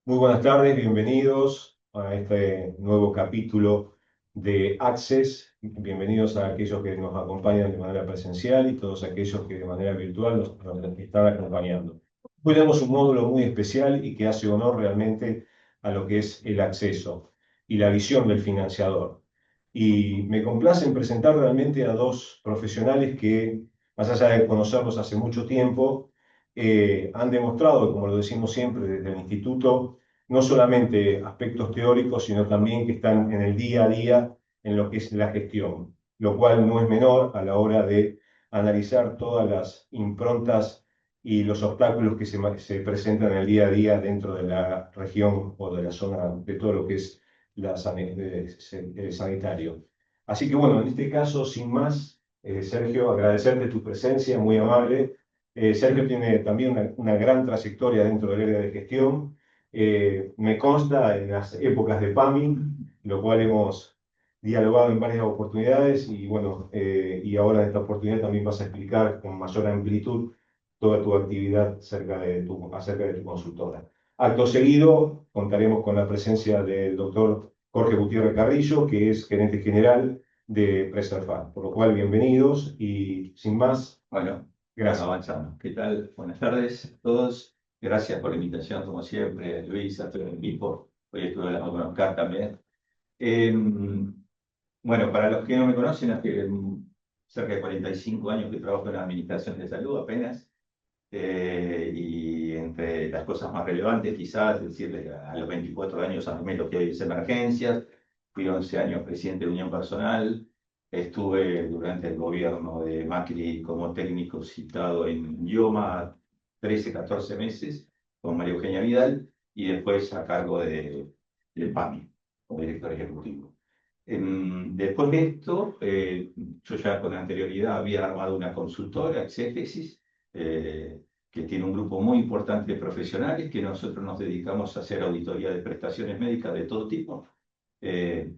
Muy buenas tardes, bienvenidos a este nuevo capítulo de Access. Bienvenidos a aquellos que nos acompañan de manera presencial y todos aquellos que de manera virtual nos están acompañando. Hoy tenemos un módulo muy especial y que hace honor realmente a lo que es el acceso y la visión del financiador. Y me complace en presentar realmente a dos profesionales que, más allá de conocerlos hace mucho tiempo, han demostrado, como lo decimos siempre desde el instituto, no solamente aspectos teóricos, sino también que están en el día a día en lo que es la gestión, lo cual no es menor a la hora de analizar todas las improntas y los obstáculos que se presentan en el día a día dentro de la región o de la zona de todo lo que es sanitario. Así que bueno, en este caso, sin más, Sergio, agradecerte tu presencia, muy amable. Sergio tiene también una gran trayectoria dentro del área de gestión. Me consta en las épocas de PAMI, lo cual hemos dialogado en varias oportunidades y bueno, y ahora en esta oportunidad también vas a explicar con mayor amplitud toda tu actividad acerca de tu consultora. Acto seguido, contaremos con la presencia del doctor Jorge Gutiérrez Carrillo, que es gerente general de Preservar, por lo cual bienvenidos y sin más, Bueno, gracias. avanzamos. ¿Qué tal? Buenas tardes a todos. Gracias por la invitación, como siempre, Luis, a todo el equipo. Hoy estuve hablando con Oscar también. Eh, bueno, para los que no me conocen, hace cerca de 45 años que trabajo en la Administración de Salud apenas. Y entre las cosas más relevantes, quizás, decirles, a los 24 años armé lo que hoy es emergencias. Fui 11 años presidente de Unión Personal. Estuve durante el gobierno de Macri como técnico citado en IOMA 13, 14 meses con María Eugenia Vidal y después a cargo del PAMI como director ejecutivo. Después de esto, yo ya con anterioridad había armado una consultora, Exégesis, que tiene un grupo muy importante de profesionales que nosotros nos dedicamos a hacer auditoría de prestaciones médicas de todo tipo. Eh,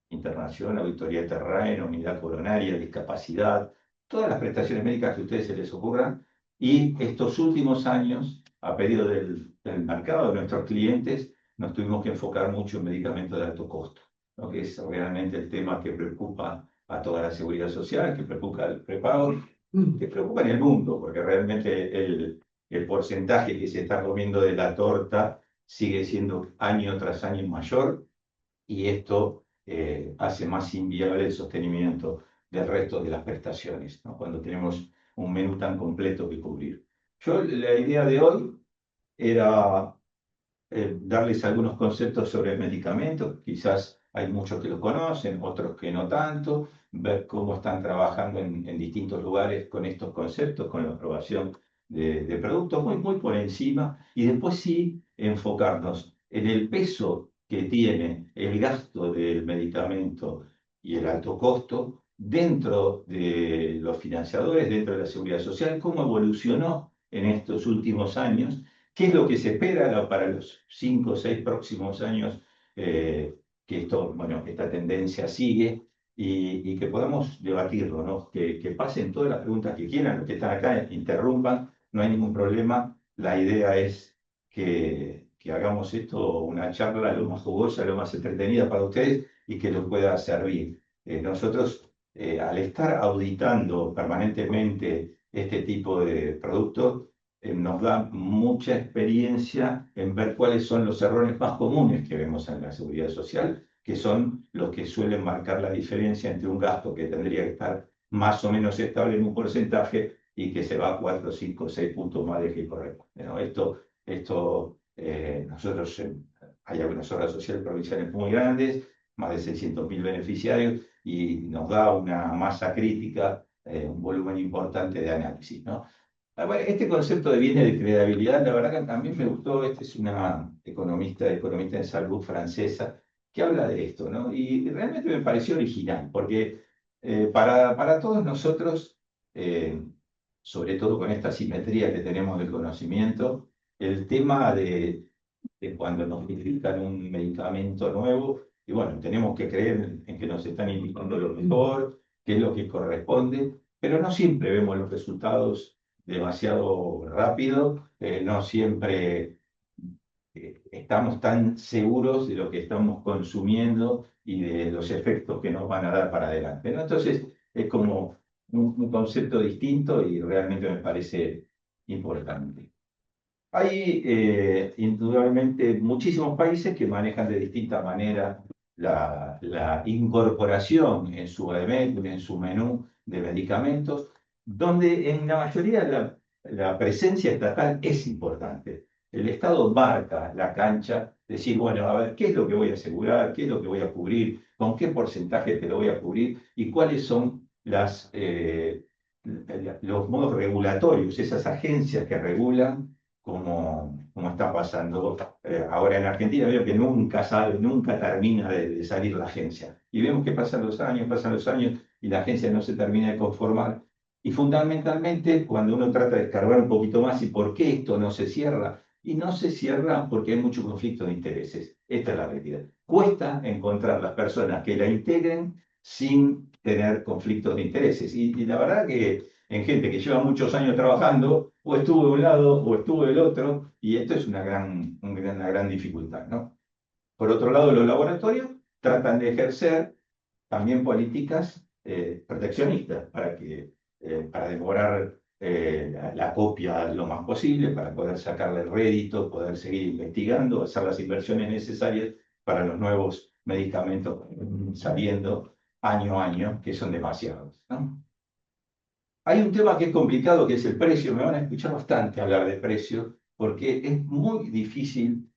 Internación, auditoría de terreno, unidad coronaria, discapacidad, todas las prestaciones médicas que a ustedes se les ocurran. Y estos últimos años, a pedido del mercado, de nuestros clientes, nos tuvimos que enfocar mucho en medicamentos de alto costo, ¿no? Que es realmente el tema que preocupa a toda la seguridad social, que preocupa al prepago, que preocupa en el mundo, porque realmente el porcentaje que se está comiendo de la torta sigue siendo año tras año mayor y esto hace más inviable el sostenimiento del resto de las prestaciones, ¿no? Cuando tenemos un menú tan completo que cubrir. Yo, la idea de hoy era darles algunos conceptos sobre el medicamento, quizás hay muchos que lo conocen, otros que no tanto, ver cómo están trabajando en distintos lugares con estos conceptos, con la aprobación de productos, muy, muy por encima, y después sí enfocarnos en el peso que tiene el gasto del medicamento y el alto costo dentro de los financiadores, dentro de la seguridad social, cómo evolucionó en estos últimos años. ¿Qué es lo que se espera para los 5 o 6 próximos años que esto, bueno, esta tendencia sigue y que podamos debatirlo, ¿no? Que pasen todas las preguntas que quieran, los que están acá interrumpan, no hay ningún problema. La idea es que hagamos esto una charla lo más jugosa, lo más entretenida para ustedes y que los pueda servir. Nosotros, al estar auditando permanentemente este tipo de productos, nos da mucha experiencia en ver cuáles son los errores más comunes que vemos en la seguridad social, que son los que suelen marcar la diferencia entre un gasto que tendría que estar más o menos estable en un porcentaje y que se va a 4, 5, 6 puntos más de que corresponde, ¿no? Nosotros, hay algunas obras sociales provinciales muy grandes, más de 600.000 beneficiarios, y nos da una masa crítica, un volumen importante de análisis, ¿no? Bueno, este concepto de bienes de credibilidad, la verdad que a mí me gustó. Esta es una economista en salud francesa, que habla de esto, ¿no? Y realmente me pareció original, porque para todos nosotros, eh, sobre todo con esta simetría que tenemos del conocimiento, el tema de cuando nos indican un medicamento nuevo, y bueno, tenemos que creer en que nos están indicando lo mejor, qué es lo que corresponde, pero no siempre vemos los resultados demasiado rápido, no siempre estamos tan seguros de lo que estamos consumiendo y de los efectos que nos van a dar para adelante, ¿no? Entonces, es como un concepto distinto y realmente me parece importante. Hay indudablemente muchísimos países que manejan de distinta manera la incorporación en su alimento, en su menú de medicamentos, donde en la mayoría la presencia estatal es importante. El Estado marca la cancha, decir, bueno, a ver, ¿qué es lo que voy a asegurar? ¿Qué es lo que voy a cubrir? ¿Con qué porcentaje te lo voy a cubrir? ¿Y cuáles son los modos regulatorios, esas agencias que regulan? Como está pasando ahora en Argentina, veo que nunca sale, nunca termina de salir la agencia. Y vemos que pasan los años y la agencia no se termina de conformar. Y fundamentalmente, cuando uno trata de escarbar un poquito más y por qué esto no se cierra, y no se cierra porque hay mucho conflicto de intereses. Esta es la realidad. Cuesta encontrar las personas que la integren sin tener conflictos de intereses. Y la verdad que en gente que lleva muchos años trabajando, o estuvo de un lado o estuvo del otro, y esto es una gran dificultad, ¿no? Por otro lado, los laboratorios tratan de ejercer también políticas proteccionistas para demorar la copia lo más posible, para poder sacarle el rédito, poder seguir investigando, hacer las inversiones necesarias para los nuevos medicamentos saliendo año a año, que son demasiados, ¿no? Hay un tema que es complicado, que es el precio. Me van a escuchar bastante hablar de precio, porque es muy difícil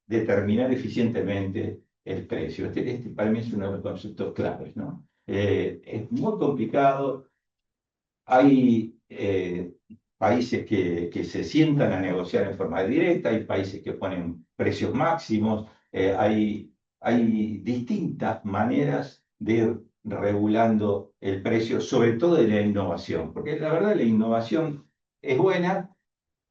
determinar eficientemente el precio. Este para mí es uno de los conceptos claves, ¿no? Es muy complicado. Hay países que se sientan a negociar en forma directa, hay países que ponen precios máximos, hay distintas maneras de ir regulando el precio, sobre todo de la innovación, porque la verdad la innovación es buena,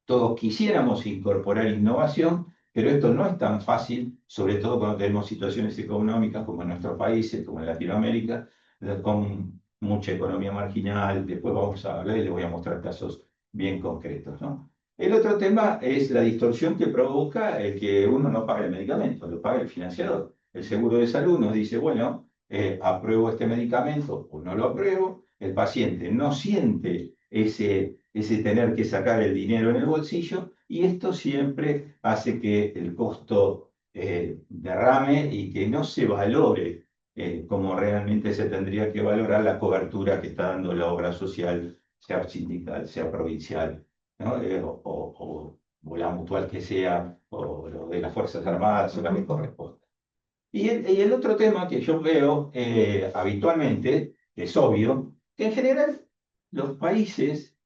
todos quisiéramos incorporar innovación, pero esto no es tan fácil, sobre todo cuando tenemos situaciones económicas como en nuestros países, como en Latinoamérica, con mucha economía marginal. Después vamos a hablar y les voy a mostrar casos bien concretos, ¿no? El otro tema es la distorsión que provoca el que uno no pague el medicamento, lo paga el financiador. El seguro de salud nos dice, bueno, apruebo este medicamento o no lo apruebo, el paciente no siente ese tener que sacar el dinero en el bolsillo, y esto siempre hace que el costo derrame y que no se valore como realmente se tendría que valorar la cobertura que está dando la obra social, sea sindical, sea provincial, ¿no? O la mutual que sea, o lo de las Fuerzas Armadas, o la que corresponda. Y el otro tema que yo veo habitualmente, que es obvio, que en general los países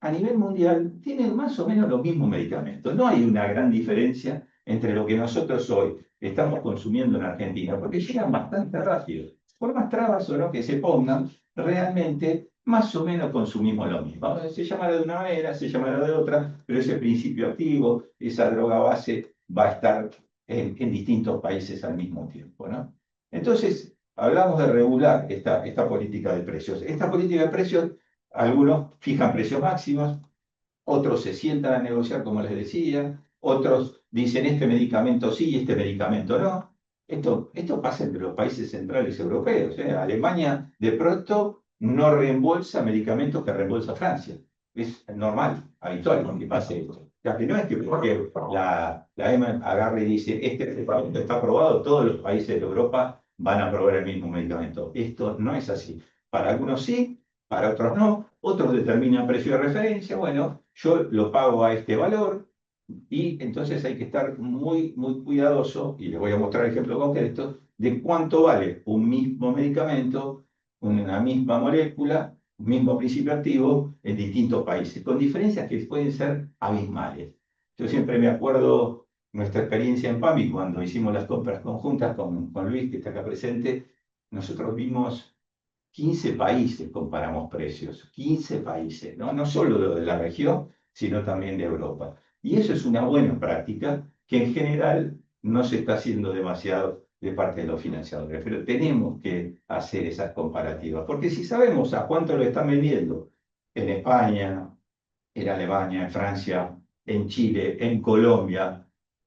a nivel mundial tienen más o menos los mismos medicamentos. No hay una gran diferencia entre lo que nosotros hoy estamos consumiendo en Argentina, porque llegan bastante rápido. Por más trabas o no que se pongan, realmente más o menos consumimos lo mismo. Se llamará de una manera, se llamará de otra, pero ese principio activo, esa droga base, va a estar en distintos países al mismo tiempo, ¿no? Entonces, hablamos de regular esta política de precios. Esta política de precios, algunos fijan precios máximos, otros se sientan a negociar, como les decía, otros dicen este medicamento sí y este medicamento no. Esto pasa entre los países centrales europeos, ¿eh? Alemania de pronto no reembolsa medicamentos que reembolsa Francia. Es normal, habitual que pase esto. O sea, que no es que porque la EMA agarre y dice este medicamento está aprobado, todos los países de Europa van a aprobar el mismo medicamento. Esto no es así. Para algunos sí, para otros no. Otros determinan precio de referencia. Bueno, yo lo pago a este valor, y entonces hay que estar muy cuidadoso, y les voy a mostrar ejemplos concretos, de cuánto vale un mismo medicamento, una misma molécula, un mismo principio activo en distintos países, con diferencias que pueden ser abismales. Yo siempre me acuerdo nuestra experiencia en PAMI, cuando hicimos las compras conjuntas con Luis, que está acá presente. Nosotros vimos 15 países, comparamos precios, 15 países, ¿no? No solo de la región, sino también de Europa. Y eso es una buena práctica que en general no se está haciendo demasiado de parte de los financiadores, pero tenemos que hacer esas comparativas, porque si sabemos a cuánto lo están vendiendo en España, en Alemania, en Francia, en Chile, en Colombia,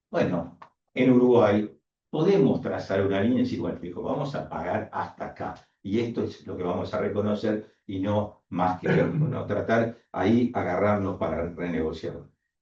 bueno, en Uruguay, podemos trazar una línea y decir, bueno, fijo, vamos a pagar hasta acá. Y esto es lo que vamos a reconocer y no más que no tratar ahí agarrarnos para renegociar.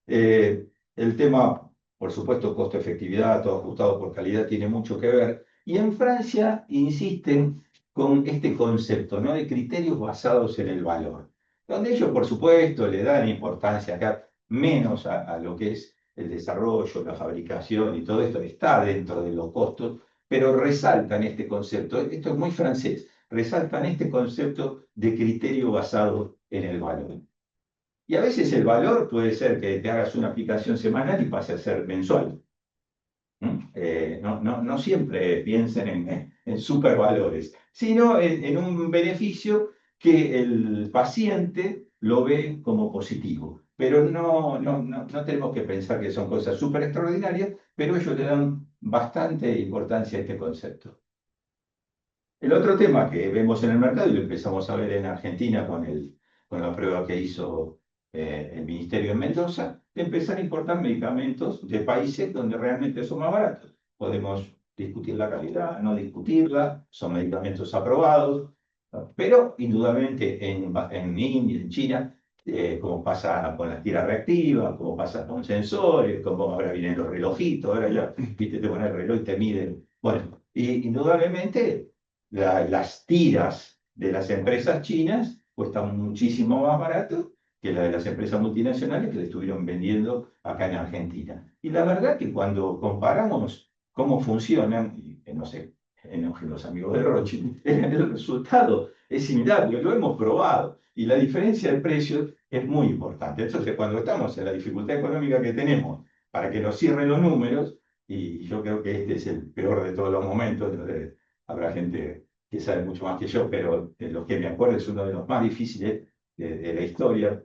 El tema, por supuesto, costo-efectividad, todo ajustado por calidad, tiene mucho que ver. Y en Francia insisten con este concepto, ¿no? De criterios basados en el valor, donde ellos, por supuesto, le dan importancia acá menos a lo que es el desarrollo, la fabricación y todo esto está dentro de los costos, pero resaltan este concepto, esto es muy francés, resaltan este concepto de criterio basado en el valor. Y a veces el valor puede ser que te hagas una aplicación semanal y pase a ser mensual. No siempre piensen en supervalores, sino en un beneficio que el paciente lo ve como positivo. Pero no tenemos que pensar que son cosas súper extraordinarias, pero ellos le dan bastante importancia a este concepto. El otro tema que vemos en el mercado, y lo empezamos a ver en Argentina con la prueba que hizo el Ministerio en Mendoza, de empezar a importar medicamentos de países donde realmente son más baratos. Podemos discutir la calidad, no discutirla, son medicamentos aprobados, ¿no? Pero indudablemente en India, en China, como pasa con las tiras reactivas, como pasa con sensores, como ahora vienen los relojitos, ahora ya, viste, te pones el reloj y te miden. Bueno, y indudablemente las tiras de las empresas chinas cuestan muchísimo más barato que la de las empresas multinacionales que le estuvieron vendiendo acá en Argentina. Y la verdad que cuando comparamos cómo funcionan, y, no sé, enojen los amigos de Rothschild, el resultado es similar, porque lo hemos probado, y la diferencia de precios es muy importante. Entonces, cuando estamos en la dificultad económica que tenemos para que nos cierren los números, y yo creo que este es el peor de todos los momentos, donde habrá gente que sabe mucho más que yo, pero de lo que me acuerdo es uno de los más difíciles de la historia,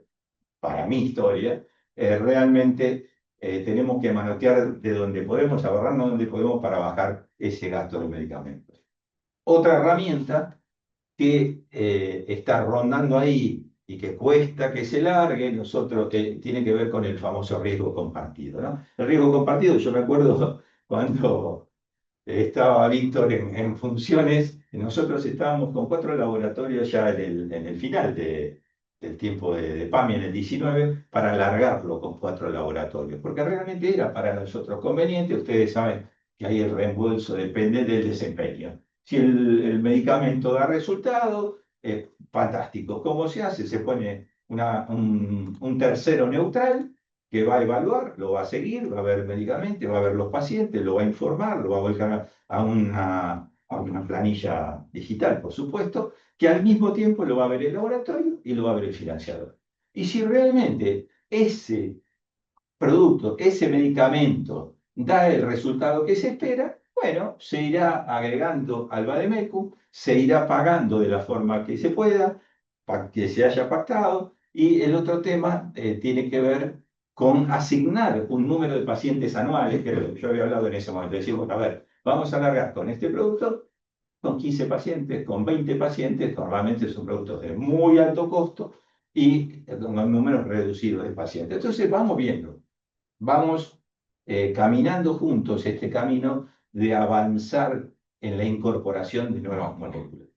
para mi historia. Realmente tenemos que manotear de donde podemos, agarrarnos donde podemos para bajar ese gasto de medicamentos. Otra herramienta que está rondando ahí y que cuesta que se largue, nosotros, tiene que ver con el famoso riesgo compartido, ¿no? El riesgo compartido, yo me acuerdo cuando estaba Víctor en funciones, nosotros estábamos con 4 laboratorios ya en el final del tiempo de PAMI en el 19 para alargarlo con 4 laboratorios, porque realmente era para nosotros conveniente. Ustedes saben que ahí el reembolso depende del desempeño. Si el medicamento da resultado, fantástico. ¿Cómo se hace? Se pone un tercero neutral que va a evaluar, lo va a seguir, va a ver medicamentos, va a ver los pacientes, lo va a informar, lo va a volcar a una planilla digital, por supuesto, que al mismo tiempo lo va a ver el laboratorio y lo va a ver el financiador. Y si realmente ese producto, ese medicamento da el resultado que se espera, bueno, se irá agregando al Vademecum, se irá pagando de la forma que se pueda, para que se haya pactado, y el otro tema tiene que ver con asignar un número de pacientes anuales, que yo había hablado en ese momento, decimos, a ver, vamos a alargar con este producto, con 15 pacientes, con 20 pacientes, normalmente son productos de muy alto costo, y con un número reducido de pacientes. Entonces vamos viendo, vamos caminando juntos este camino de avanzar en la incorporación de nuevas moléculas.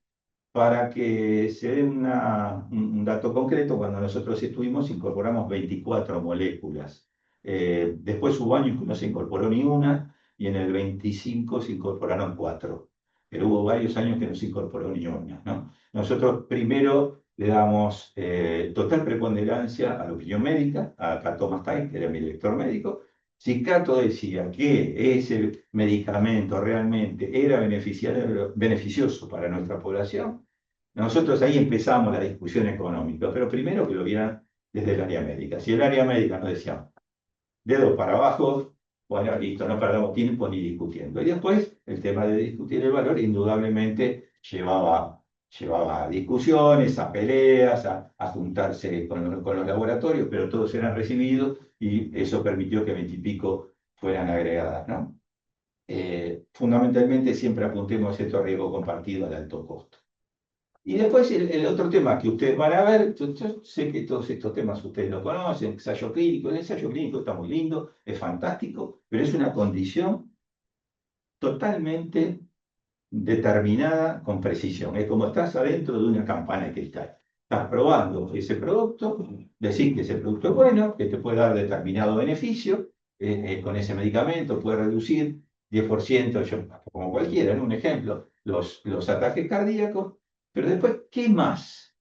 Para que se dé un dato concreto, cuando nosotros estuvimos incorporamos 24 moléculas. Después hubo años que no se incorporó ni una y en el 25 se incorporaron 4. Pero hubo varios años que no se incorporó ni una, ¿no? Nosotros primero le damos total preponderancia a la opinión médica, a Cato Mastai, que era mi director médico. Si Cato decía que ese medicamento realmente era beneficioso para nuestra población, nosotros ahí empezamos la discusión económica, pero primero que lo vieran desde el área médica. Si el área médica nos decía dedo para abajo, bueno, listo, no perdamos tiempo ni discutiendo. Y después el tema de discutir el valor indudablemente llevaba a discusiones, a peleas, a juntarse con los laboratorios, pero todos eran recibidos y eso permitió que 20 y pico fueran agregadas, ¿no? Fundamentalmente siempre apuntemos esto a riesgo compartido al alto costo. Y después el otro tema que ustedes van a ver, yo sé que todos estos temas ustedes lo conocen, ensayo clínico, el ensayo clínico está muy lindo, es fantástico, pero es una condición totalmente determinada con precisión. Es como estás adentro de una campana de cristal. Estás probando ese producto, decís que ese producto es bueno, que te puede dar determinado beneficio, con ese medicamento puede reducir 10%, como cualquiera, ¿no? Un ejemplo, los ataques cardíacos, pero después, ¿qué más?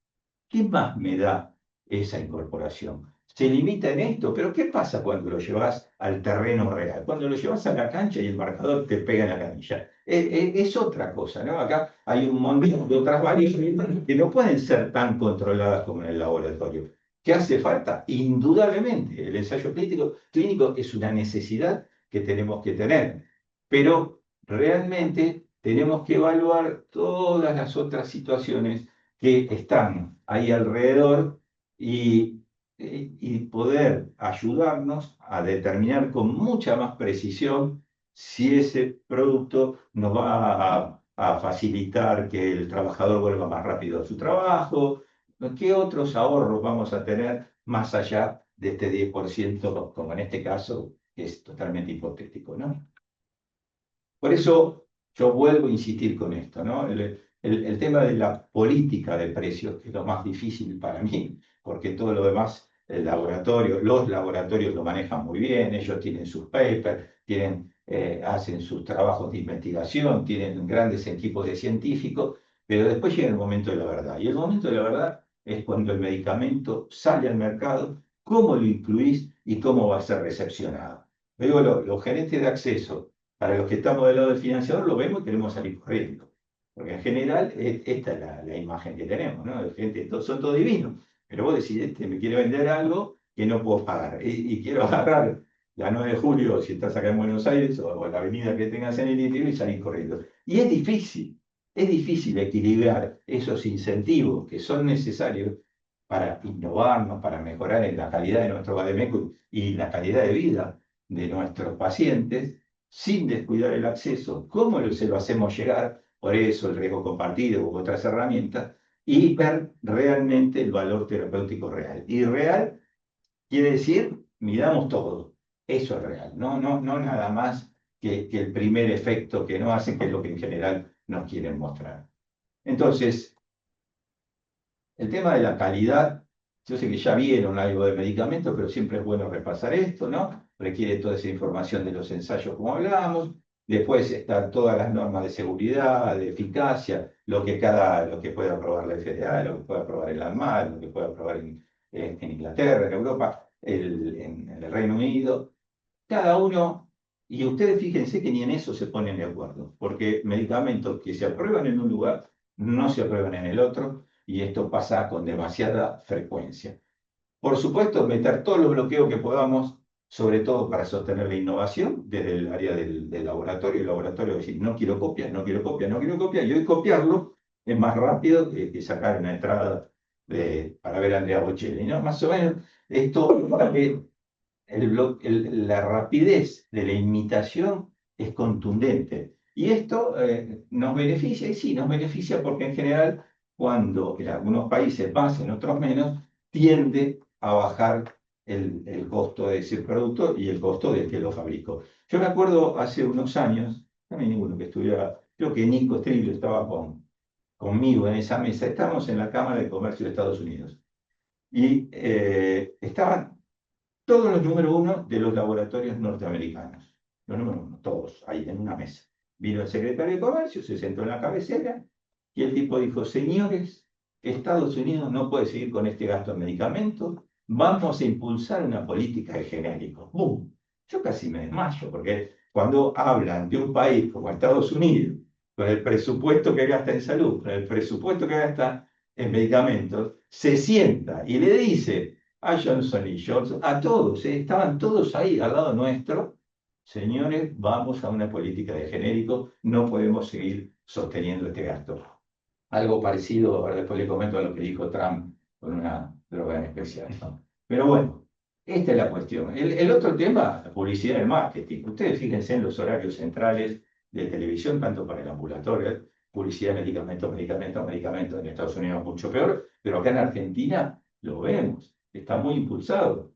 ¿Qué más me da esa incorporación? Se limita en esto, pero ¿qué pasa cuando lo llevas al terreno real? Cuando lo llevas a la cancha y el marcador te pega en la canilla. Es otra cosa, ¿no? Acá hay un montón de otras variables que no pueden ser tan controladas como en el laboratorio. ¿Qué hace falta? Indudablemente, el ensayo clínico es una necesidad que tenemos que tener, pero realmente tenemos que evaluar todas las otras situaciones que están ahí alrededor y poder ayudarnos a determinar con mucha más precisión si ese producto nos va a facilitar que el trabajador vuelva más rápido a su trabajo, qué otros ahorros vamos a tener más allá de este 10%, como en este caso, que es totalmente hipotético, ¿no? Por eso yo vuelvo a insistir con esto, ¿no? El tema de la política de precios, que es lo más difícil para mí, porque todo lo demás, los laboratorios lo manejan muy bien, ellos tienen sus papers, hacen sus trabajos de investigación, tienen grandes equipos de científicos, pero después llega el momento de la verdad. Y el momento de la verdad es cuando el medicamento sale al mercado, cómo lo incluís y cómo va a ser recepcionado. Luego, los gerentes de acceso para los que estamos del lado del financiador lo vemos y queremos salir corriendo. Porque en general esta es la imagen que tenemos, ¿no? La gente, son todos divinos. Pero vos decís, este me quiere vender algo que no puedo pagar. Y quiero agarrar la 9 de julio, si estás acá en Buenos Aires, o la avenida que tengas en el interior y salir corriendo. Y es difícil equilibrar esos incentivos que son necesarios para innovarnos, para mejorar en la calidad de nuestro Bademecum y la calidad de vida de nuestros pacientes, sin descuidar el acceso, cómo se lo hacemos llegar, por eso el riesgo compartido u otras herramientas, y ver realmente el valor terapéutico real. Y real quiere decir, miramos todo, eso es real, no nada más que el primer efecto que no hace, que es lo que en general nos quieren mostrar. Entonces, el tema de la calidad, yo sé que ya vieron algo de medicamentos, pero siempre es bueno repasar esto, ¿no? Requiere toda esa información de los ensayos como hablábamos. Después están todas las normas de seguridad, de eficacia, lo que puede aprobar la FDA, lo que puede aprobar el ANMAT, lo que puede aprobar en Inglaterra, en Europa, en el Reino Unido. Cada uno, y ustedes fíjense que ni en eso se ponen de acuerdo, porque medicamentos que se aprueban en un lugar no se aprueban en el otro, y esto pasa con demasiada frecuencia. Por supuesto, meter todos los bloqueos que podamos, sobre todo para sostener la innovación desde el área del laboratorio. El laboratorio decir, no quiero copias, no quiero copias, no quiero copias, y hoy copiarlo es más rápido que sacar una entrada para ver a Andrea Bocelli, ¿no? Más o menos, esto para que la rapidez de la imitación es contundente. Y esto nos beneficia, y sí, nos beneficia porque en general, cuando en algunos países más, en otros menos, tiende a bajar el costo de ese producto y el costo del que lo fabricó. Yo me acuerdo hace unos años, no hay ninguno que estuviera, creo que Nico Strillo estaba conmigo en esa mesa, estábamos en la Cámara de Comercio de Estados Unidos y estaban todos los número uno de los laboratorios norteamericanos. Los número uno, todos, ahí en una mesa. Vino el secretario de Comercio, se sentó en la cabecera y el tipo dijo, señores, Estados Unidos no puede seguir con este gasto en medicamentos, vamos a impulsar una política de genéricos. ¡Bum! Yo casi me desmayo, porque cuando hablan de un país como Estados Unidos, con el presupuesto que gasta en salud, con el presupuesto que gasta en medicamentos, se sienta y le dice a Johnson y Johnson, a todos, estaban todos ahí al lado nuestro. Señores, vamos a una política de genérico, no podemos seguir sosteniendo este gasto. Algo parecido, ahora después le comento a lo que dijo Trump con una droga en especial, ¿no? Pero bueno, esta es la cuestión. El otro tema, la publicidad y el marketing. Ustedes fíjense en los horarios centrales de televisión, tanto para el ambulatorio publicidad de medicamentos, medicamentos, medicamentos. En Estados Unidos mucho peor, pero acá en Argentina lo vemos, está muy impulsado.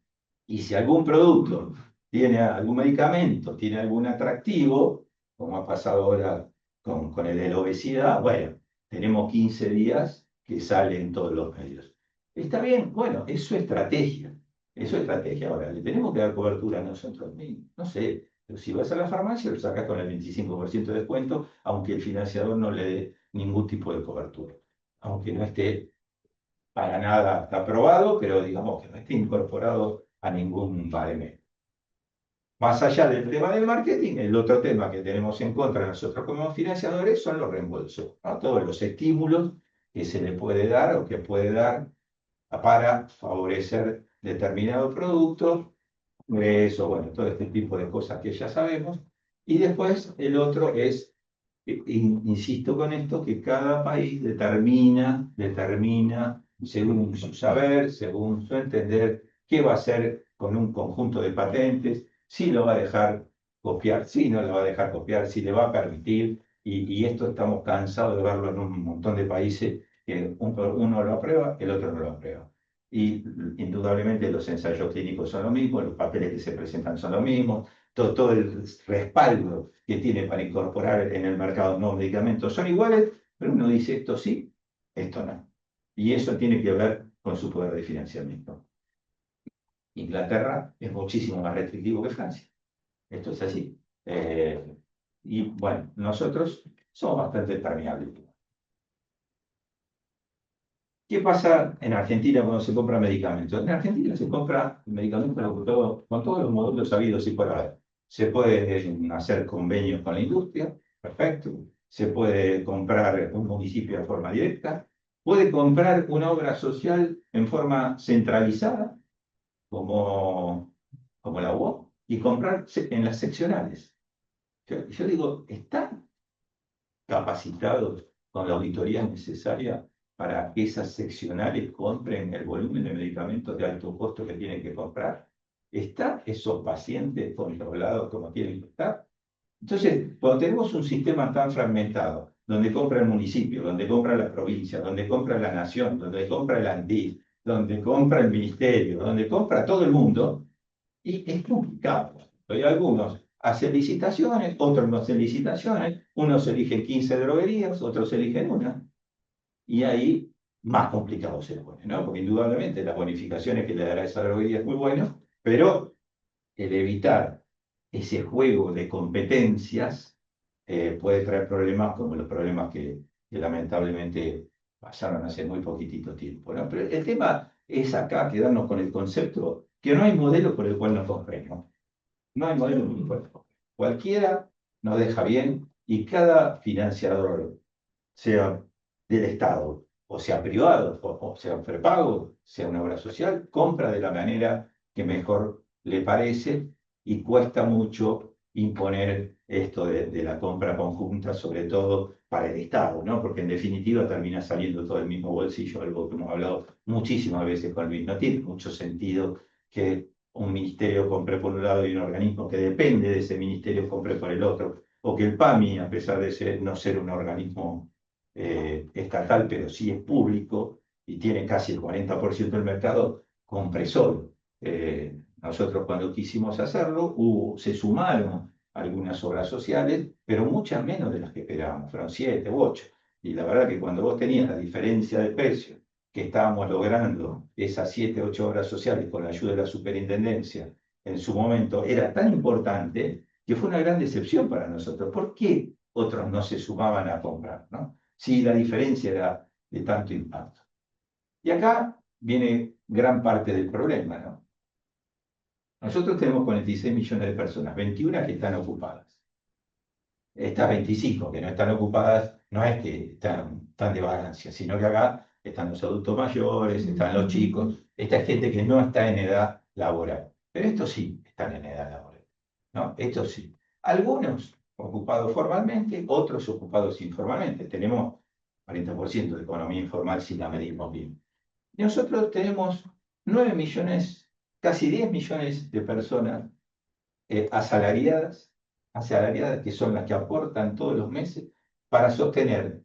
Y si algún producto tiene algún medicamento, tiene algún atractivo, como ha pasado ahora con el de la obesidad, bueno, tenemos 15 días que sale en todos los medios. Está bien, bueno, es su estrategia. Es su estrategia. Ahora, le tenemos que dar cobertura a nosotros mismos. No sé, pero si vas a la farmacia, lo sacas con el 25% de descuento, aunque el financiador no le dé ningún tipo de cobertura. Aunque no esté para nada aprobado, pero digamos que no esté incorporado a ningún baremo. Más allá del tema del marketing, el otro tema que tenemos en contra nosotros como financiadores son los reembolsos, ¿no? Todos los estímulos que se le puede dar o que puede dar para favorecer determinados productos, eso, bueno, todo este tipo de cosas que ya sabemos. Y después el otro es, insisto con esto, que cada país determina según su saber, según su entender, qué va a hacer con un conjunto de patentes, si lo va a dejar copiar, si no lo va a dejar copiar, si le va a permitir, y esto estamos cansados de verlo en un montón de países, que uno lo aprueba, el otro no lo aprueba. Y indudablemente los ensayos clínicos son lo mismo, los papeles que se presentan son lo mismo, todo el respaldo que tiene para incorporar en el mercado nuevos medicamentos son iguales, pero uno dice esto sí, esto no. Y eso tiene que ver con su poder de financiamiento. Inglaterra es muchísimo más restrictivo que Francia. Esto es así. Y bueno, nosotros somos bastante permeables. ¿Qué pasa en Argentina cuando se compra medicamentos? En Argentina se compra medicamentos con todos los modelos sabidos y por haber. Se pueden hacer convenios con la industria, perfecto. Se puede comprar un municipio de forma directa. Puede comprar una obra social en forma centralizada, como la UOC, y comprar en las seccionales. Yo digo, ¿están capacitados con la auditoría necesaria para que esas seccionales compren el volumen de medicamentos de alto costo que tienen que comprar? ¿Están esos pacientes controlados como tienen que estar? Entonces, cuando tenemos un sistema tan fragmentado, donde compra el municipio, donde compra la provincia, donde compra la nación, donde compra el ANDI, donde compra el ministerio, donde compra todo el mundo, y es complicado. Hay algunos hacen licitaciones, otros no hacen licitaciones, unos eligen 15 droguerías, otros eligen una, y ahí más complicado se pone, ¿no? Porque indudablemente las bonificaciones que le dará esa droguería es muy bueno, pero el evitar ese juego de competencias puede traer problemas como los problemas que lamentablemente pasaron hace muy poquitito tiempo, ¿no? Pero el tema es acá quedarnos con el concepto que no hay modelo por el cual nos compremos. No hay modelo por el cual nos compremos. Cualquiera nos deja bien y cada financiador, sea del Estado, o sea privado, o sea prepago, sea una obra social, compra de la manera que mejor le parece y cuesta mucho imponer esto de la compra conjunta, sobre todo para el Estado, ¿no? Porque en definitiva termina saliendo todo el mismo bolsillo, algo que hemos hablado muchísimas veces con Luis. No tiene mucho sentido que un ministerio compre por un lado y un organismo que depende de ese ministerio compre por el otro, o que el PAMI, a pesar de no ser un organismo estatal, pero sí es público y tiene casi el 40% del mercado, compre solo. Nosotros cuando quisimos hacerlo, se sumaron algunas obras sociales, pero muchas menos de las que esperábamos, fueron 7 u 8. Y la verdad que cuando vos tenías la diferencia de precio que estábamos logrando, esas 7 u 8 obras sociales con la ayuda de la superintendencia, en su momento era tan importante que fue una gran decepción para nosotros. ¿Por qué otros no se sumaban a comprar, ¿no? Si la diferencia era de tanto impacto. Y acá viene gran parte del problema, ¿no? Nosotros tenemos 46 millones de personas, 21 que están ocupadas. Estas 25 que no están ocupadas no es que están de vagancia, sino que acá están los adultos mayores, están los chicos, esta es gente que no está en edad laboral. Pero estos sí están en edad laboral, ¿no? Estos sí. Algunos ocupados formalmente, otros ocupados informalmente. Tenemos 40% de economía informal si la medimos bien. Y nosotros tenemos 9 millones, casi 10 millones de personas asalariadas, que son las que aportan todos los meses para sostener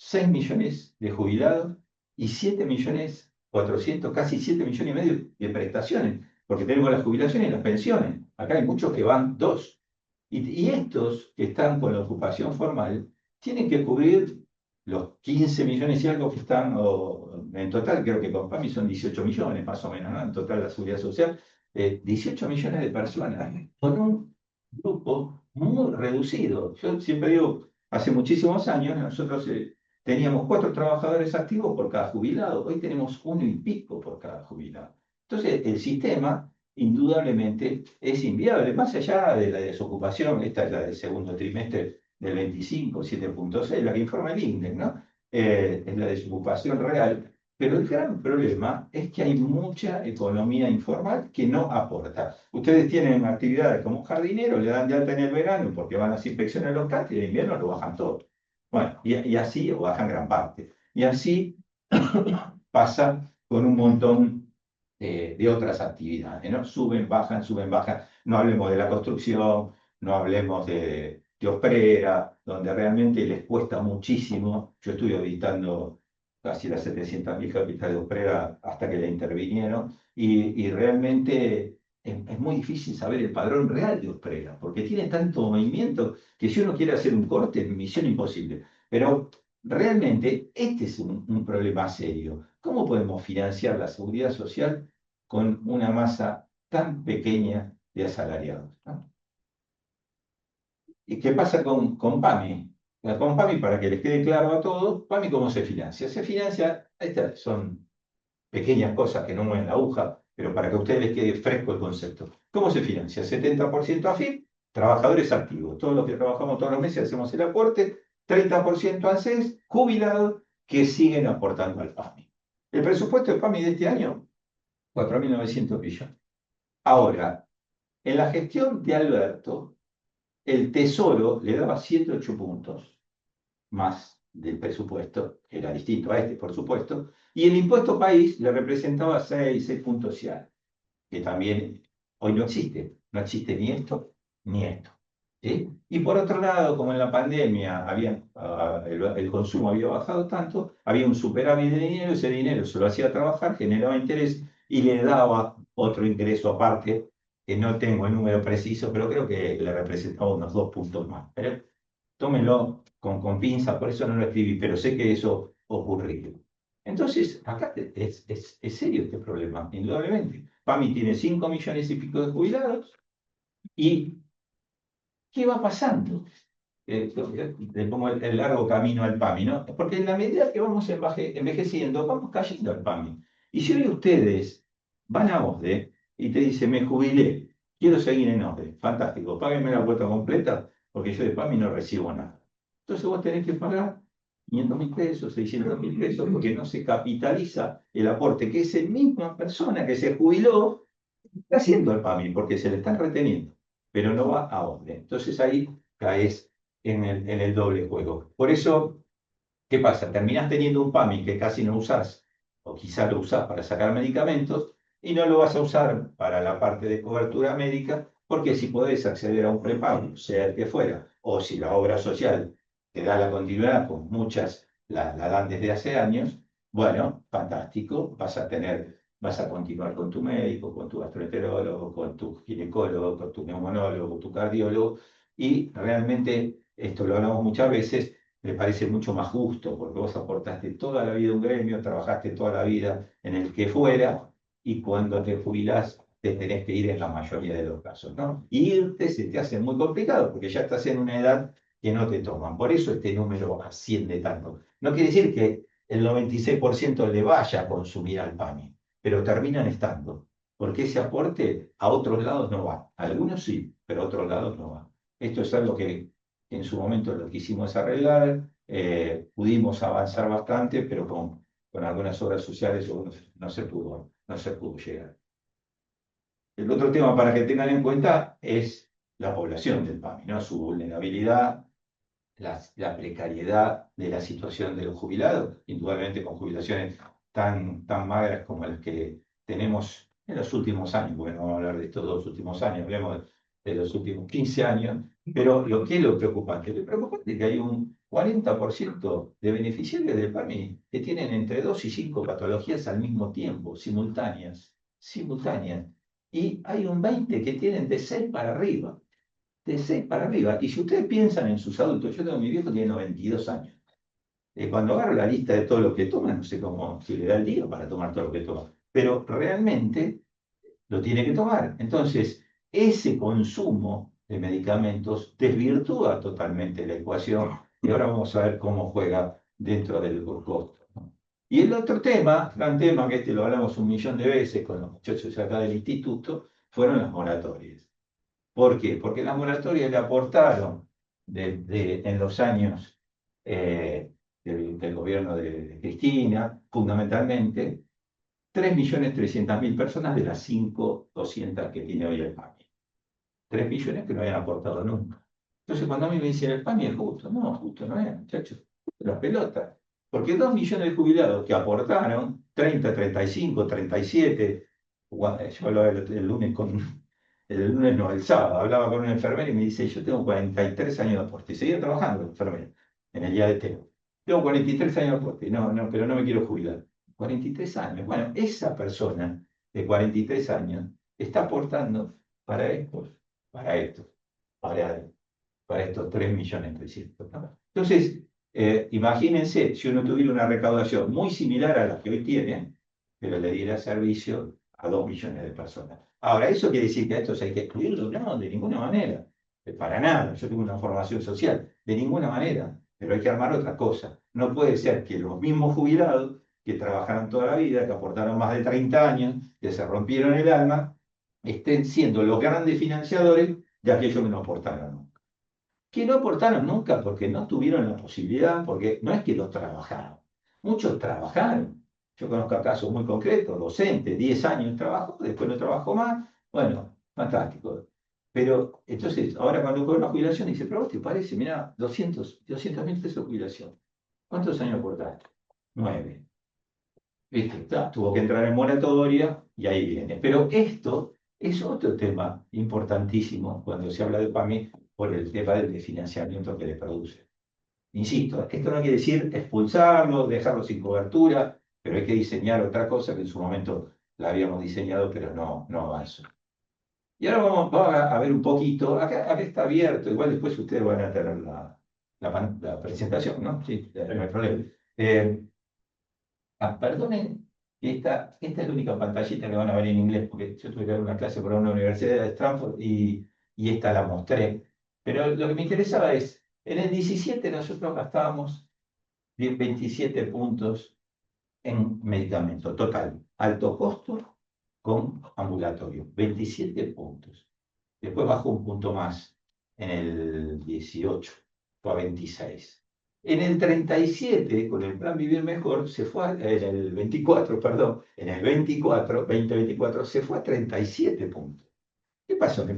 6 millones de jubilados y 7.400.000, casi 7,5 millones de prestaciones, porque tenemos las jubilaciones y las pensiones. Acá hay muchos que van dos. Y estos que están con la ocupación formal tienen que cubrir los 15 millones y algo que están, o en total creo que con PAMI son 18 millones más o menos, ¿no? En total la seguridad social, 18 millones de personas, con un grupo muy reducido. Yo siempre digo, hace muchísimos años nosotros teníamos 4 trabajadores activos por cada jubilado, hoy tenemos 1 y pico por cada jubilado. Entonces el sistema indudablemente es inviable, más allá de la desocupación, esta es la del segundo trimestre del 25, 7,6, la que informa el INDEC, ¿no? Es la desocupación real, pero el gran problema es que hay mucha economía informal que no aporta. Ustedes tienen actividades como un jardinero, le dan de alta en el verano porque van a hacer inspecciones locales y en invierno lo bajan todo. Bueno, y así, o bajan gran parte. Y así pasa con un montón de otras actividades, ¿no? Suben, bajan. No hablemos de la construcción, no hablemos de Osprera, donde realmente les cuesta muchísimo. Yo estuve auditando casi las 700.000 capitales de Osprera hasta que la intervinieron, y realmente es muy difícil saber el padrón real de Osprera, porque tiene tanto movimiento que si uno quiere hacer un corte, es misión imposible. Pero realmente este es un problema serio. ¿Cómo podemos financiar la seguridad social con una masa tan pequeña de asalariados, ¿no? ¿Y qué pasa con PAMI? Con PAMI, para que les quede claro a todos, PAMI ¿cómo se financia? Se financia, estas son pequeñas cosas que no mueven la aguja, pero para que a ustedes les quede fresco el concepto. ¿Cómo se financia? 70% AFIP, trabajadores activos. Todos los que trabajamos todos los meses hacemos el aporte, 30% ANSES, jubilados que siguen aportando al PAMI. El presupuesto de PAMI de este año, 4.900 millones. Ahora, en la gestión de Alberto, el Tesoro le daba 7, 8 puntos más del presupuesto, que era distinto a este, por supuesto, y el impuesto país le representaba 6 puntos y algo, que también hoy no existe ni esto ni esto. ¿Sí? Y por otro lado, como en la pandemia el consumo había bajado tanto, había un superávit de dinero, ese dinero se lo hacía trabajar, generaba interés y le daba otro ingreso aparte, que no tengo el número preciso, pero creo que le representaba unos 2 puntos más. Pero tómenlo con pinza, por eso no lo escribí, pero sé que eso ocurrió. Entonces, acá es serio este problema, indudablemente. PAMI tiene 5 millones y pico de jubilados, y ¿qué va pasando? Como el largo camino al PAMI, ¿no? Porque en la medida que vamos envejeciendo, vamos cayendo al PAMI. Y si hoy ustedes van a OSDE y te dicen, me jubilé, quiero seguir en OSDE, fantástico, páguenme la cuota completa, porque yo de PAMI no recibo nada. Entonces vos tenés que pagar 500.000 pesos, 600.000 pesos, porque no se capitaliza el aporte que esa misma persona que se jubiló está haciendo al PAMI, porque se le están reteniendo, pero no va a OSDE. Entonces ahí caes en el doble juego. Por eso, ¿qué pasa? Terminás teniendo un PAMI que casi no usás, o quizá lo usás para sacar medicamentos, y no lo vas a usar para la parte de cobertura médica, porque si podés acceder a un prepago, sea el que fuera, o si la obra social te da la continuidad, pues muchas la dan desde hace años, bueno, fantástico, vas a continuar con tu médico, con tu gastroenterólogo, con tu ginecólogo, con tu neumonólogo, tu cardiólogo, y realmente, esto lo hablamos muchas veces, me parece mucho más justo, porque vos aportaste toda la vida a un gremio, trabajaste toda la vida en el que fuera, y cuando te jubilás te tenés que ir en la mayoría de los casos, ¿no? Y irte se te hace muy complicado, porque ya estás en una edad que no te toman. Por eso este número asciende tanto. No quiere decir que el 96% le vaya a consumir al PAMI, pero terminan estando, porque ese aporte a otros lados no va. Algunos sí, pero a otros lados no va. Esto es algo que en su momento lo quisimos arreglar, pudimos avanzar bastante, pero con algunas obras sociales no se pudo llegar. El otro tema para que tengan en cuenta es la población del PAMI, ¿no? Su vulnerabilidad, la precariedad de la situación de los jubilados, indudablemente con jubilaciones tan magras como las que tenemos en los últimos años. Bueno, vamos a hablar de estos 2 últimos años, hablemos de los últimos 15 años, pero ¿qué es lo preocupante? Lo preocupante es que hay un 40% de beneficiarios del PAMI que tienen entre 2 y 5 patologías al mismo tiempo, simultáneas. Y hay un 20 que tienen de 6 para arriba, de 6 para arriba. Y si ustedes piensan en sus adultos, yo tengo mi viejo, tiene 92 años. Cuando agarro la lista de todo lo que toma, no sé cómo, si le da el día para tomar todo lo que toma, pero realmente lo tiene que tomar. Entonces, ese consumo de medicamentos desvirtúa totalmente la ecuación y ahora vamos a ver cómo juega dentro del costo, ¿no? Y el otro tema, gran tema, que lo hablamos 1.000.000 de veces con los muchachos acá del instituto, fueron las moratorias. ¿Por qué? Porque las moratorias le aportaron en los años del gobierno de Cristina, fundamentalmente, 3.300.000 personas de las 5.200.000 que tiene hoy el PAMI. 3 millones que no habían aportado nunca. Entonces, cuando a mí me dicen el PAMI es justo, no, justo no es, muchachos, la pelota. Porque 2 millones de jubilados que aportaron, 30, 35, 37, yo hablaba el lunes el lunes no, el sábado, hablaba con una enfermera y me dice, yo tengo 43 años de aporte, y seguía trabajando la enfermera en el día de Teo. Tengo 43 años de aporte, no, pero no me quiero jubilar. 43 años. Bueno, esa persona de 43 años está aportando para estos, para estos, para, para estos 3.300.000, ¿no? Entonces, imagínense si uno tuviera una recaudación muy similar a la que hoy tiene, pero le diera servicio a 2 millones de personas. Ahora, ¿eso quiere decir que a estos hay que excluirlos? No, de ninguna manera. Para nada. Yo tengo una formación social. De ninguna manera. Pero hay que armar otra cosa. No puede ser que los mismos jubilados que trabajaron toda la vida, que aportaron más de 30 años, que se rompieron el alma, estén siendo los grandes financiadores de aquellos que no aportaron nunca. Que no aportaron nunca porque no tuvieron la posibilidad, porque no es que los trabajaron. Muchos trabajaron. Yo conozco casos muy concretos, docentes, 10 años trabajó, después no trabajó más. Bueno, fantástico. Pero entonces, ahora cuando cobra una jubilación, dice, pero vos te parece, mira, 200.000 pesos de jubilación. ¿Cuántos años aportaste? 9. ¿Viste? Tuvo que entrar en moratoria y ahí viene. Pero esto es otro tema importantísimo cuando se habla de PAMI por el tema del financiamiento que le produce. Insisto, esto no quiere decir expulsarlo, dejarlo sin cobertura, pero hay que diseñar otra cosa que en su momento la habíamos diseñado, pero no avanzó. Y ahora vamos a ver un poquito, acá está abierto, igual después ustedes van a tener la presentación, ¿no? Sí, no hay problema. Perdonen, esta es la única pantallita que van a ver en inglés, porque yo tuve que dar una clase por una universidad de Stanford y esta la mostré. Pero lo que me interesaba es, en el 17 nosotros gastábamos 27 puntos en medicamento, total, alto costo con ambulatorio, 27 puntos. Después bajó un punto más en el 18, fue a 26. En el 37, con el plan Vivir Mejor, en el 24, perdón, en el 2024, se fue a 37 puntos. ¿Qué pasó? Que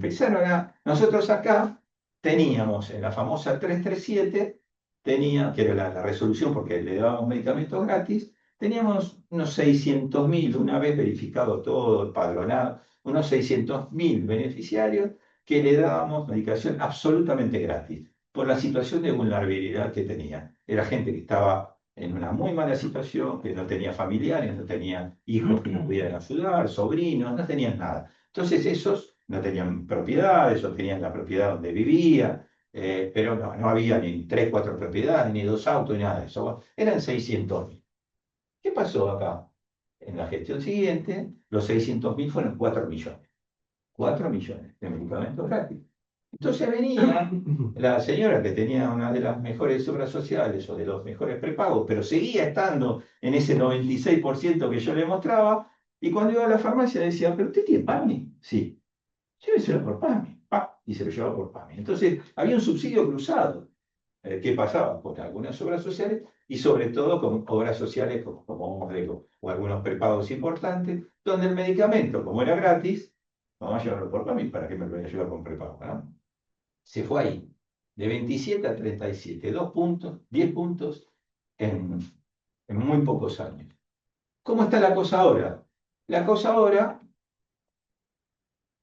nosotros acá teníamos en la famosa 337, que era la resolución porque le dábamos medicamentos gratis, teníamos unos 600.000, una vez verificado todo, padronado, unos 600.000 beneficiarios que le dábamos medicación absolutamente gratis, por la situación de vulnerabilidad que tenía. Era gente que estaba en una muy mala situación, que no tenía familiares, no tenía hijos que nos pudieran ayudar, sobrinos, no tenían nada. Entonces esos no tenían propiedades o tenían la propiedad donde vivía, pero no había ni 3, 4 propiedades, ni 2 autos, ni nada de eso. Eran 600.000. ¿Qué pasó acá? En la gestión siguiente, los 600.000 fueron 4 millones. 4 millones de medicamentos gratis. Entonces venía la señora que tenía una de las mejores obras sociales o de los mejores prepagos, pero seguía estando en ese 96% que yo le mostraba, y cuando iba a la farmacia decía, ¿pero usted tiene PAMI? Sí. Lléveselo por PAMI. Y se lo llevaba por PAMI. Entonces había un subsidio cruzado que pasaba con algunas obras sociales y sobre todo con obras sociales como o algunos prepagos importantes, donde el medicamento, como era gratis, vamos a llevarlo por PAMI, ¿para qué me lo voy a llevar con prepago, ¿no? Se fue ahí, de 27 a 37, 2 puntos, 10 puntos en muy pocos años. ¿Cómo está la cosa ahora? La cosa ahora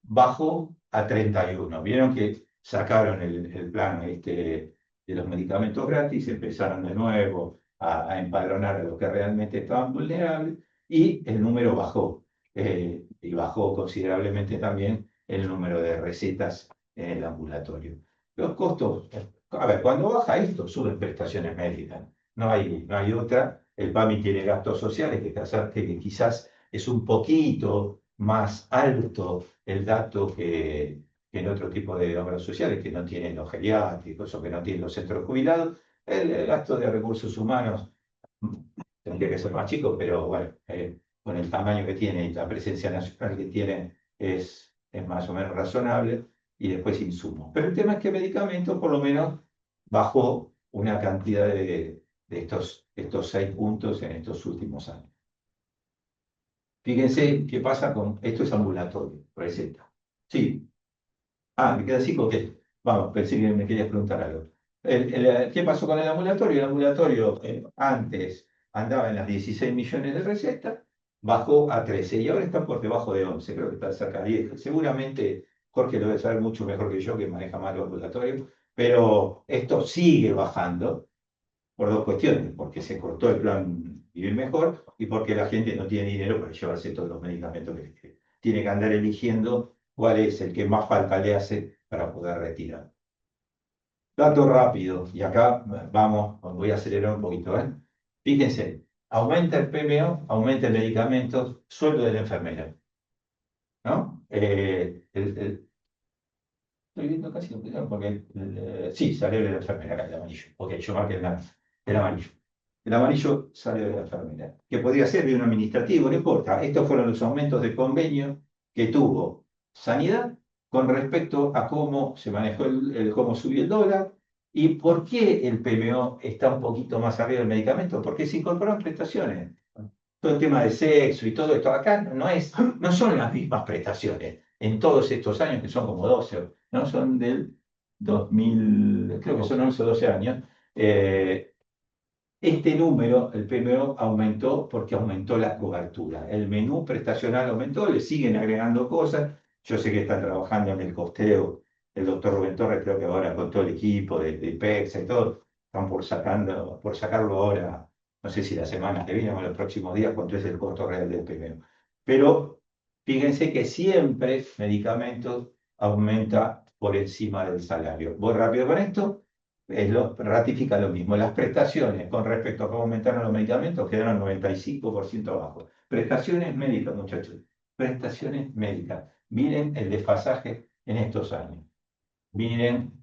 bajó a 31. Vieron que sacaron el plan de los medicamentos gratis, empezaron de nuevo a empadronar a los que realmente estaban vulnerables y el número bajó. Y bajó considerablemente también el número de recetas en el ambulatorio. Los costos, a ver, cuando baja esto, suben prestaciones médicas. No hay otra. El PAMI tiene gastos sociales que quizás es un poquito más alto el dato que en otro tipo de obras sociales, que no tienen los geriátricos o que no tienen los centros jubilados. El gasto de recursos humanos tendría que ser más chico, pero bueno, con el tamaño que tiene y la presencia nacional que tiene es más o menos razonable, y después insumos. Pero el tema es que medicamentos por lo menos bajó una cantidad de estos 6 puntos en estos últimos años. Fíjense qué pasa con, esto es ambulatorio, receta. Sí. Me queda así porque, vamos, pensé que me querías preguntar algo. ¿Qué pasó con el ambulatorio? El ambulatorio antes andaba en las 16 millones de recetas, bajó a 13 y ahora está por debajo de 11, creo que está cerca de 10. Seguramente Jorge lo debe saber mucho mejor que yo, que maneja más los ambulatorios, pero esto sigue bajando por dos cuestiones: porque se cortó el plan Vivir Mejor y porque la gente no tiene dinero para llevarse todos los medicamentos que tiene que andar eligiendo cuál es el que más falta le hace para poder retirar. Dato rápido, y acá vamos, voy a acelerar un poquito, ¿eh? Fíjense, aumenta el PMO, aumenta el medicamento, sueldo de la enfermera, ¿no? Estoy viendo casi lo que porque sí, salió de la enfermera acá, el amarillo. Ok, yo marqué el amarillo. El amarillo sale de la enfermera, que podría ser de un administrativo, no importa. Estos fueron los aumentos de convenio que tuvo Sanidad con respecto a cómo se manejó cómo subió el dólar y por qué el PMO está un poquito más arriba del medicamento, porque se incorporan prestaciones. Todo el tema de sexo y todo esto acá no son las mismas prestaciones en todos estos años, que son como 12, ¿no? Son del 2000, creo que son 11 o 12 años. Este número, el PMO, aumentó porque aumentó la cobertura. El menú prestacional aumentó, le siguen agregando cosas. Yo sé que están trabajando en el costeo. El doctor Rubén Torres, creo que ahora con todo el equipo de IPEX y todo, están por sacarlo ahora, no sé si la semana que viene o los próximos días, cuánto es el costo real del PMO. Pero fíjense que siempre medicamentos aumenta por encima del salario. Voy rápido con esto. Ratifica lo mismo. Las prestaciones con respecto a cómo aumentaron los medicamentos quedaron 95% abajo. Prestaciones médicas, muchachos. Prestaciones médicas. Miren el desfasaje en estos años. Miren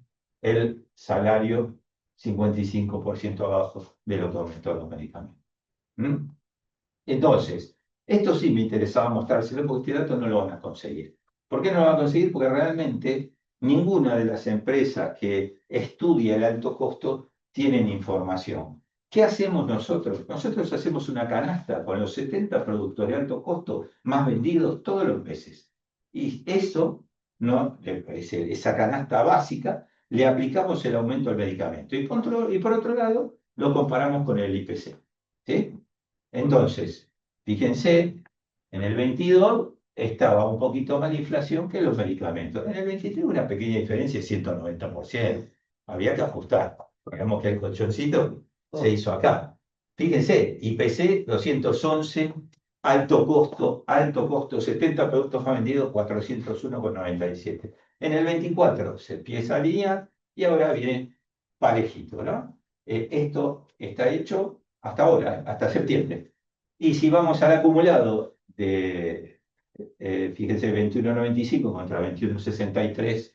el salario 55% abajo de lo que aumentó los medicamentos. ¿Mm? Entonces, esto sí me interesaba mostrárselo porque este dato no lo van a conseguir. ¿Por qué no lo van a conseguir? Porque realmente ninguna de las empresas que estudia el alto costo tienen información. ¿Qué hacemos nosotros? Nosotros hacemos una canasta con los 70 productos de alto costo más vendidos todos los meses. Y eso, ¿no? Esa canasta básica, le aplicamos el aumento al medicamento. Y por otro lado, lo comparamos con el IPC. ¿Sí? Entonces, fíjense, en el 22 estaba un poquito más de inflación que los medicamentos. En el 23 una pequeña diferencia de 190%. Había que ajustar. Digamos que el colchoncito se hizo acá. Fíjense, IPC 211, alto costo, 70 productos más vendidos, 401,97. En el 24 se empieza a alinear y ahora viene parejito, ¿no? Esto está hecho hasta ahora, hasta septiembre. Y si vamos al acumulado de, fíjense, 21,95 contra 21,63,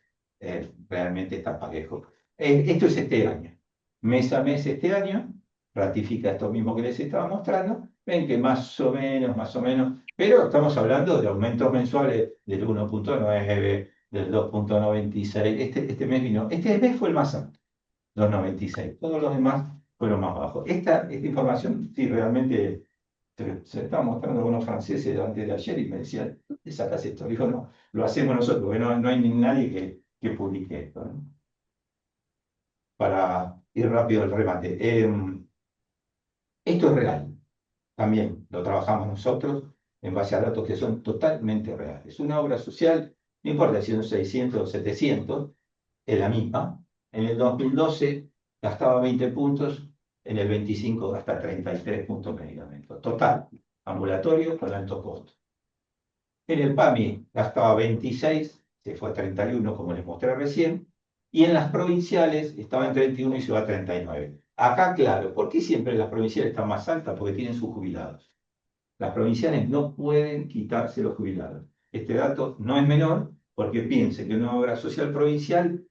realmente está parejo. Esto es este año. Mes a mes este año, ratifica esto mismo que les estaba mostrando. Ven que más o menos, pero estamos hablando de aumentos mensuales del 1,9, del 2,96. Este mes fue el más alto, 2,96. Todos los demás fueron más bajos. Esta información, sí, realmente se estaba mostrando a unos franceses antes de ayer y me decían, ¿dónde sacas esto? Dijo, no, lo hacemos nosotros, porque no hay nadie que publique esto, ¿no? Para ir rápido al remate. Esto es real. También lo trabajamos nosotros en base a datos que son totalmente reales. Una obra social no importa si son 600 o 700, es la misma. En el 2012 gastaba 20 puntos, en el 25 gasta 33 puntos medicamentos. Total, ambulatorio con alto costo. En el PAMI gastaba 26, se fue a 31, como les mostré recién, y en las provinciales estaba en 31 y se va a 39. Acá, claro, ¿por qué siempre las provinciales están más altas? Porque tienen sus jubilados. Las provinciales no pueden quitarse los jubilados. Este dato no es menor porque piense que una obra social provincial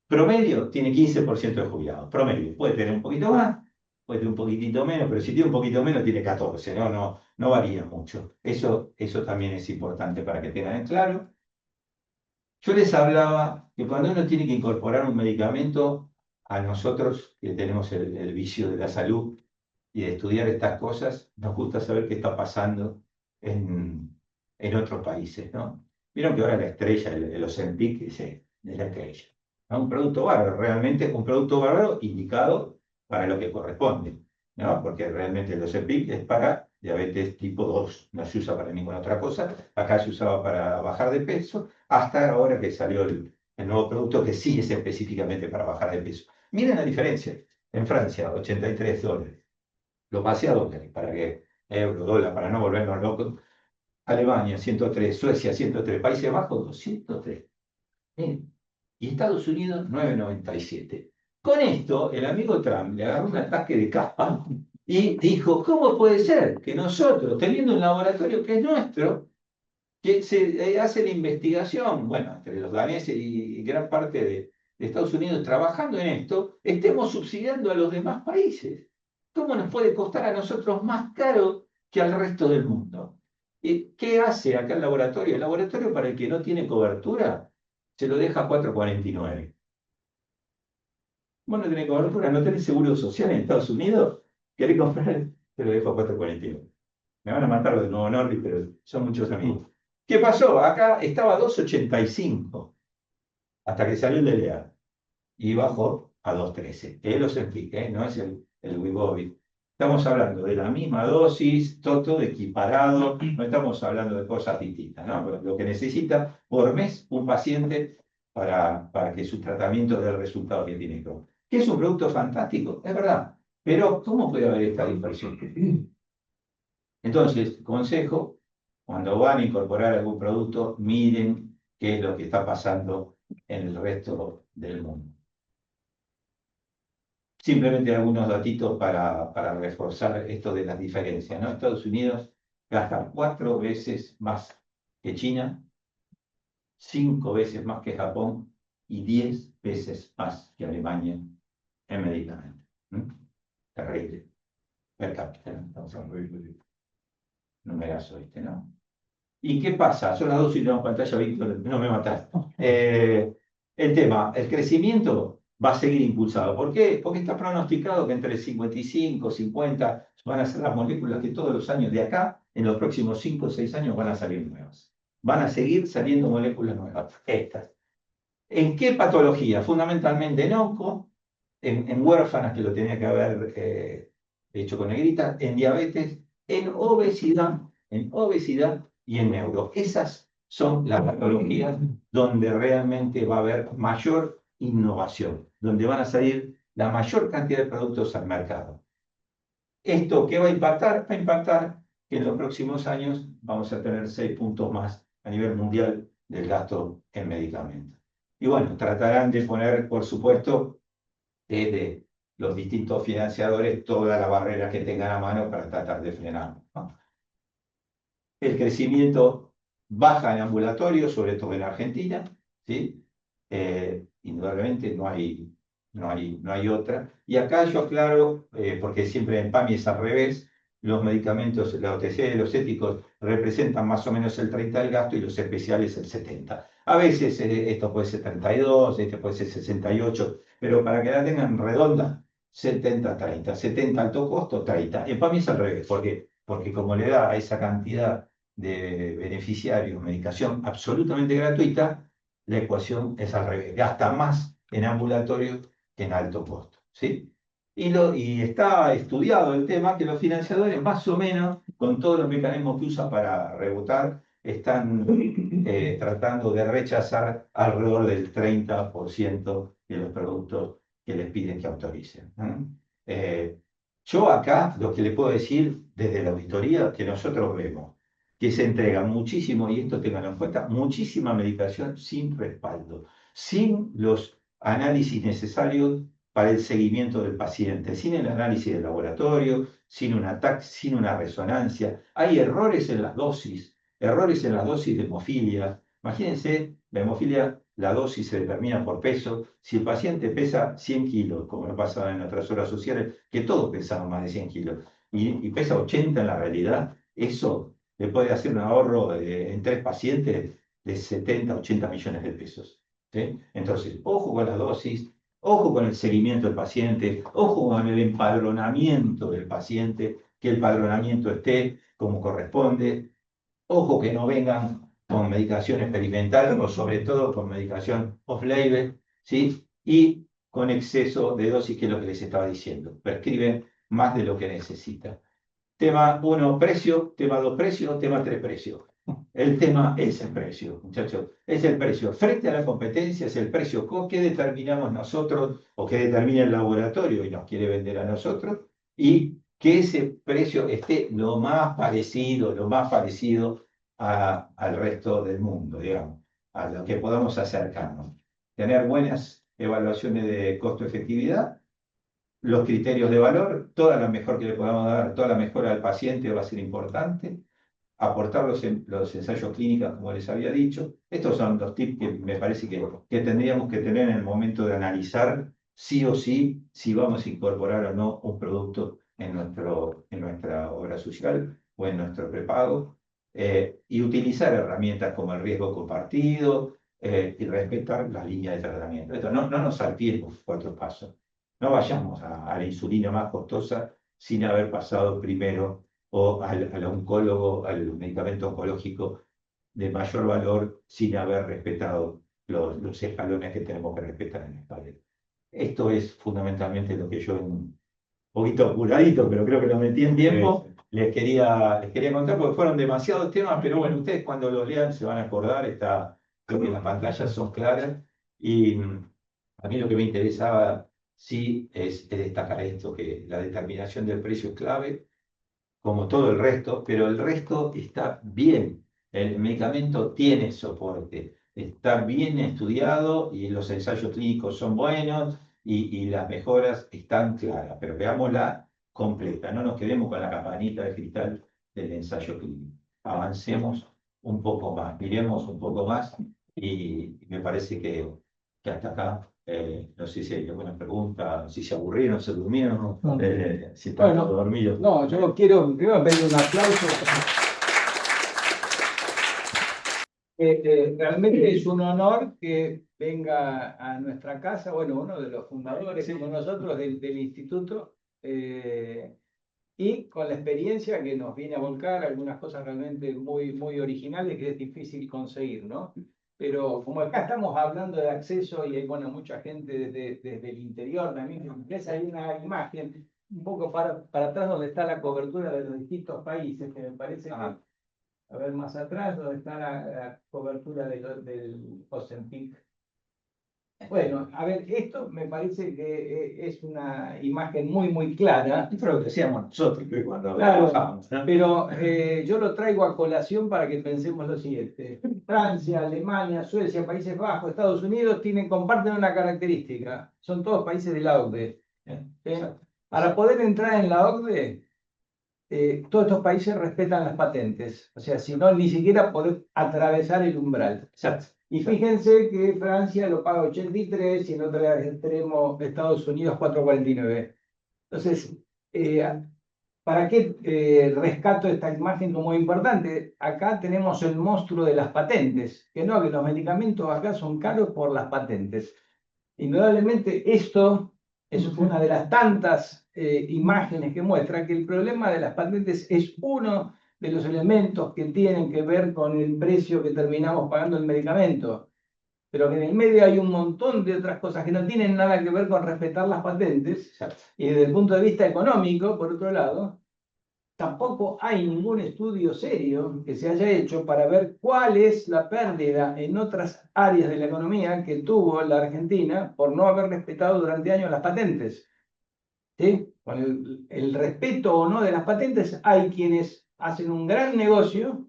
promedio tiene 15% de jubilados. Promedio. Puede tener un poquito más, puede tener un poquitito menos, pero si tiene un poquito menos tiene 14. No varía mucho. Eso también es importante para que tengan en claro. Yo les hablaba que cuando uno tiene que incorporar un medicamento, a nosotros que tenemos el vicio de la salud y de estudiar estas cosas, nos gusta saber qué está pasando en otros países, ¿no? Vieron que ahora la estrella, el Ozempic, es la estrella. ¿No? Un producto bárbaro, realmente un producto bárbaro indicado para lo que corresponde, ¿no? Porque realmente el Ozempic es para diabetes tipo 2, no se usa para ninguna otra cosa. Acá se usaba para bajar de peso, hasta ahora que salió el nuevo producto que sí es específicamente para bajar de peso. Miren la diferencia. En Francia, $83. Lo pasé a dólares, para que euro, dólar, para no volvernos locos. Alemania, 103, Suecia, 103, Países Bajos, 203. Miren. Y Estados Unidos, 997. Con esto, el amigo Trump le agarró un ataque de capa y dijo, ¿cómo puede ser que nosotros, teniendo un laboratorio que es nuestro, que se hace la investigación, bueno, entre los daneses y gran parte de Estados Unidos trabajando en esto, estemos subsidiando a los demás países? ¿Cómo nos puede costar a nosotros más caro que al resto del mundo? ¿Qué hace acá el laboratorio? El laboratorio, para el que no tiene cobertura, se lo deja a 4,49. Vos no tenés cobertura, no tenés seguro social en Estados Unidos, querés comprar, te lo dejo a 4,49. Me van a matar los de Nuevo Norris, pero son muchos amigos. ¿Qué pasó? Acá estaba a 2,85 hasta que salió el DLA y bajó a 2,13. Que lo Ozempic, no es el Wegovy. Estamos hablando de la misma dosis, todo equiparado, no estamos hablando de cosas distintas, ¿no? Lo que necesita por mes un paciente para que su tratamiento dé el resultado que tiene que. ¿Que es un producto fantástico? Es verdad, pero ¿cómo puede haber esta dispersión? Entonces, consejo, cuando van a incorporar algún producto, miren qué es lo que está pasando en el resto del mundo. Simplemente algunos datitos para reforzar esto de las diferencias, ¿no? Estados Unidos gasta 4 veces más que China, 5 veces más que Japón y 10 veces más que Alemania en medicamentos. Terrible. Per cápita, ¿no? Estamos hablando de numerazo, ¿no? ¿Y qué pasa? Son las 2 y tengo pantalla, Víctor, no me matas. El tema, el crecimiento va a seguir impulsado. ¿Por qué? Porque está pronosticado que entre 55 y 50 van a ser las moléculas que todos los años de acá, en los próximos 5 o 6 años, van a salir nuevas. Van a seguir saliendo moléculas nuevas. Estas. ¿En qué patología? Fundamentalmente en onco, en huérfanas, que lo tenía que haber hecho con negrita, en diabetes, en obesidad y en neuro. Esas son las patologías donde realmente va a haber mayor innovación, donde van a salir la mayor cantidad de productos al mercado. ¿Esto qué va a impactar? Va a impactar que en los próximos años vamos a tener 6 puntos más a nivel mundial del gasto en medicamentos. Y bueno, tratarán de poner, por supuesto, desde los distintos financiadores todas las barreras que tengan a mano para tratar de frenarlo, ¿no? El crecimiento baja en ambulatorio, sobre todo en Argentina, ¿sí? Indudablemente no hay otra. Y acá yo aclaro, porque siempre en PAMI es al revés, los medicamentos, la OTC, los éticos, representan más o menos el 30% del gasto y los especiales el 70%. A veces esto puede ser 32, este puede ser 68, pero para que la tengan redonda, 70-30. 70 alto costo, 30. En PAMI es al revés, porque como le da a esa cantidad de beneficiarios medicación absolutamente gratuita, la ecuación es al revés. Gasta más en ambulatorio que en alto costo, ¿sí? Y está estudiado el tema que los financiadores, más o menos, con todos los mecanismos que usan para rebotar, están tratando de rechazar alrededor del 30% de los productos que les piden que autoricen. Yo acá lo que le puedo decir desde la auditoría que nosotros vemos, que se entrega muchísimo, y esto tengan en cuenta, muchísima medicación sin respaldo, sin los análisis necesarios para el seguimiento del paciente, sin el análisis del laboratorio, sin un ataque, sin una resonancia. Hay errores en las dosis de hemofilia. Imagínense, la hemofilia, la dosis se determina por peso. Si el paciente pesa 100 kilos, como lo pasa en otras horas sociales, que todos pesamos más de 100 kilos, y pesa 80 en la realidad, eso le puede hacer un ahorro en 3 pacientes de 70, 80 millones de pesos. ¿Sí? Entonces, ojo con la dosis, ojo con el seguimiento del paciente, ojo con el empadronamiento del paciente, que el empadronamiento esté como corresponde. Ojo que no vengan con medicación experimental o sobre todo con medicación off-label, ¿sí? Y con exceso de dosis, que es lo que les estaba diciendo. Prescriben más de lo que necesitan. Tema 1, precio. Tema 2, precio. Tema 3, precio. El tema es el precio, muchachos. Es el precio. Frente a la competencia es el precio. ¿Qué determinamos nosotros o qué determina el laboratorio y nos quiere vender a nosotros? Y que ese precio esté lo más parecido al resto del mundo, digamos, a lo que podamos acercarnos. Tener buenas evaluaciones de costo-efectividad, los criterios de valor, toda la mejor que le podamos dar, toda la mejora al paciente va a ser importante, aportar los ensayos clínicos, como les había dicho. Estos son los tips que me parece que tendríamos que tener en el momento de analizar sí o sí si vamos a incorporar o no un producto en nuestra obra social o en nuestro prepago, y utilizar herramientas como el riesgo compartido, y respetar la línea de tratamiento. Esto, no nos saltemos 4 pasos. No vayamos a la insulina más costosa sin haber pasado primero o al oncólogo, al medicamento oncológico de mayor valor, sin haber respetado los escalones que tenemos que respetar en España. Esto es fundamentalmente lo que yo, un poquito apuradito, pero creo que lo metí en tiempo, les quería contar, porque fueron demasiados temas, pero bueno, ustedes cuando los lean se van a acordar, creo que las pantallas son claras, y a mí lo que me interesaba sí es destacar esto, que la determinación del precio es clave, como todo el resto, pero el resto está bien. El medicamento tiene soporte, está bien estudiado y los ensayos clínicos son buenos y las mejoras están claras, pero veámosla completa, no nos quedemos con la campanita de cristal del ensayo clínico. Avancemos un poco más, miremos un poco más y me parece que hasta acá. No sé si hay alguna pregunta, si se aburrieron, se durmieron, si están Bueno, todos dormidos. no, yo quiero primero pedir un aplauso. Realmente es un honor que venga a nuestra casa, bueno, uno de los fundadores, como nosotros, del instituto, y con la experiencia que nos viene a volcar algunas cosas realmente muy, muy originales que es difícil conseguir, ¿no? Pero como acá estamos hablando de acceso y hay, bueno, mucha gente desde el interior también, hay una imagen un poco para atrás donde está la cobertura de los distintos países, que me parece que, a ver, más atrás, donde está la cobertura del Ozempic. Bueno, a ver, esto me parece que es una imagen muy, muy clara. Esto es lo que decíamos nosotros cuando Claro, trabajamos, ¿no? pero yo lo traigo a colación para que pensemos lo siguiente. Francia, Alemania, Suecia, Países Bajos, Estados Unidos comparten una característica. Son todos países de la OCDE. Para poder entrar en la OCDE, todos estos países respetan las patentes. O sea, si no, ni siquiera podés atravesar el umbral. Exacto. Y fíjense que Francia lo paga 83 y en otro extremo Estados Unidos 4,49. Entonces, ¿para qué rescato esta imagen como importante? Acá tenemos el monstruo de las patentes, que no, que los medicamentos acá son caros por las patentes. Indudablemente esto es una de las tantas imágenes que muestra que el problema de las patentes es uno de los elementos que tienen que ver con el precio que terminamos pagando el medicamento, pero que en el medio hay un montón de otras cosas que no tienen nada que ver con respetar las patentes, y desde el punto de vista económico, por otro lado, tampoco hay ningún estudio serio que se haya hecho para ver cuál es la pérdida en otras áreas de la economía que tuvo la Argentina por no haber respetado durante años las patentes. ¿Sí? Con el respeto o no de las patentes, hay quienes hacen un gran negocio,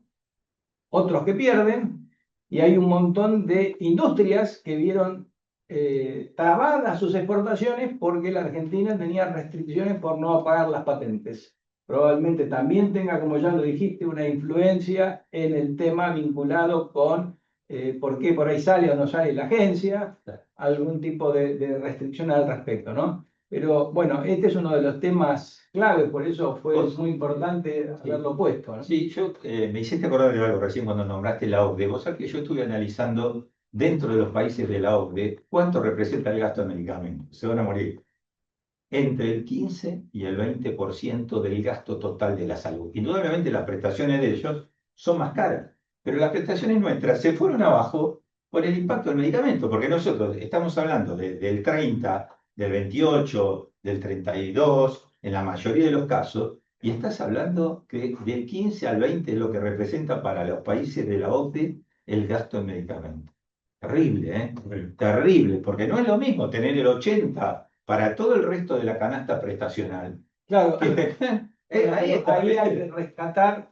otros que pierden, y hay un montón de industrias que vieron trabadas sus exportaciones porque la Argentina tenía restricciones por no pagar las patentes. Probablemente también tenga, como ya lo dijiste, una influencia en el tema vinculado con por qué por ahí sale o no sale la agencia, algún tipo de restricción al respecto, ¿no? Pero bueno, este es uno de los temas claves, por eso fue muy importante haberlo puesto, ¿no? Sí, me hiciste acordar de algo recién cuando nombraste la OCDE. Vos sabés que yo estuve analizando dentro de los países de la OCDE cuánto representa el gasto en medicamentos. Se van a morir entre el 15 y el 20% del gasto total de la salud. Indudablemente las prestaciones de ellos son más caras, pero las prestaciones nuestras se fueron abajo por el impacto del medicamento, porque nosotros estamos hablando del 30, del 28, del 32, en la mayoría de los casos, y estás hablando que del 15 al 20 es lo que representa para los países de la OCDE el gasto en medicamentos. Terrible, ¿eh? Terrible, porque no es lo mismo tener el 80 para todo el resto de la canasta prestacional. Claro, Ahí está. ahí hay que rescatar,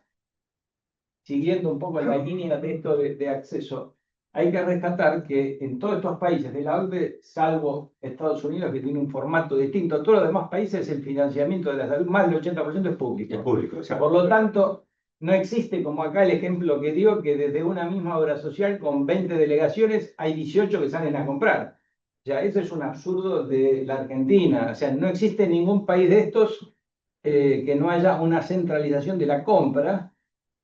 siguiendo un poco la línea de esto de acceso, hay que rescatar que en todos estos países de la OCDE, salvo Estados Unidos, que tiene un formato distinto, todos los demás países el financiamiento de la salud, más del 80% es público. Es público, Por lo tanto, no existe como acá el ejemplo que dio, que desde una misma obra social con 20 delegaciones hay 18 que salen a comprar. O sea, eso es un absurdo de la Argentina. O sea, no existe ningún país de estos que no haya una centralización de la compra.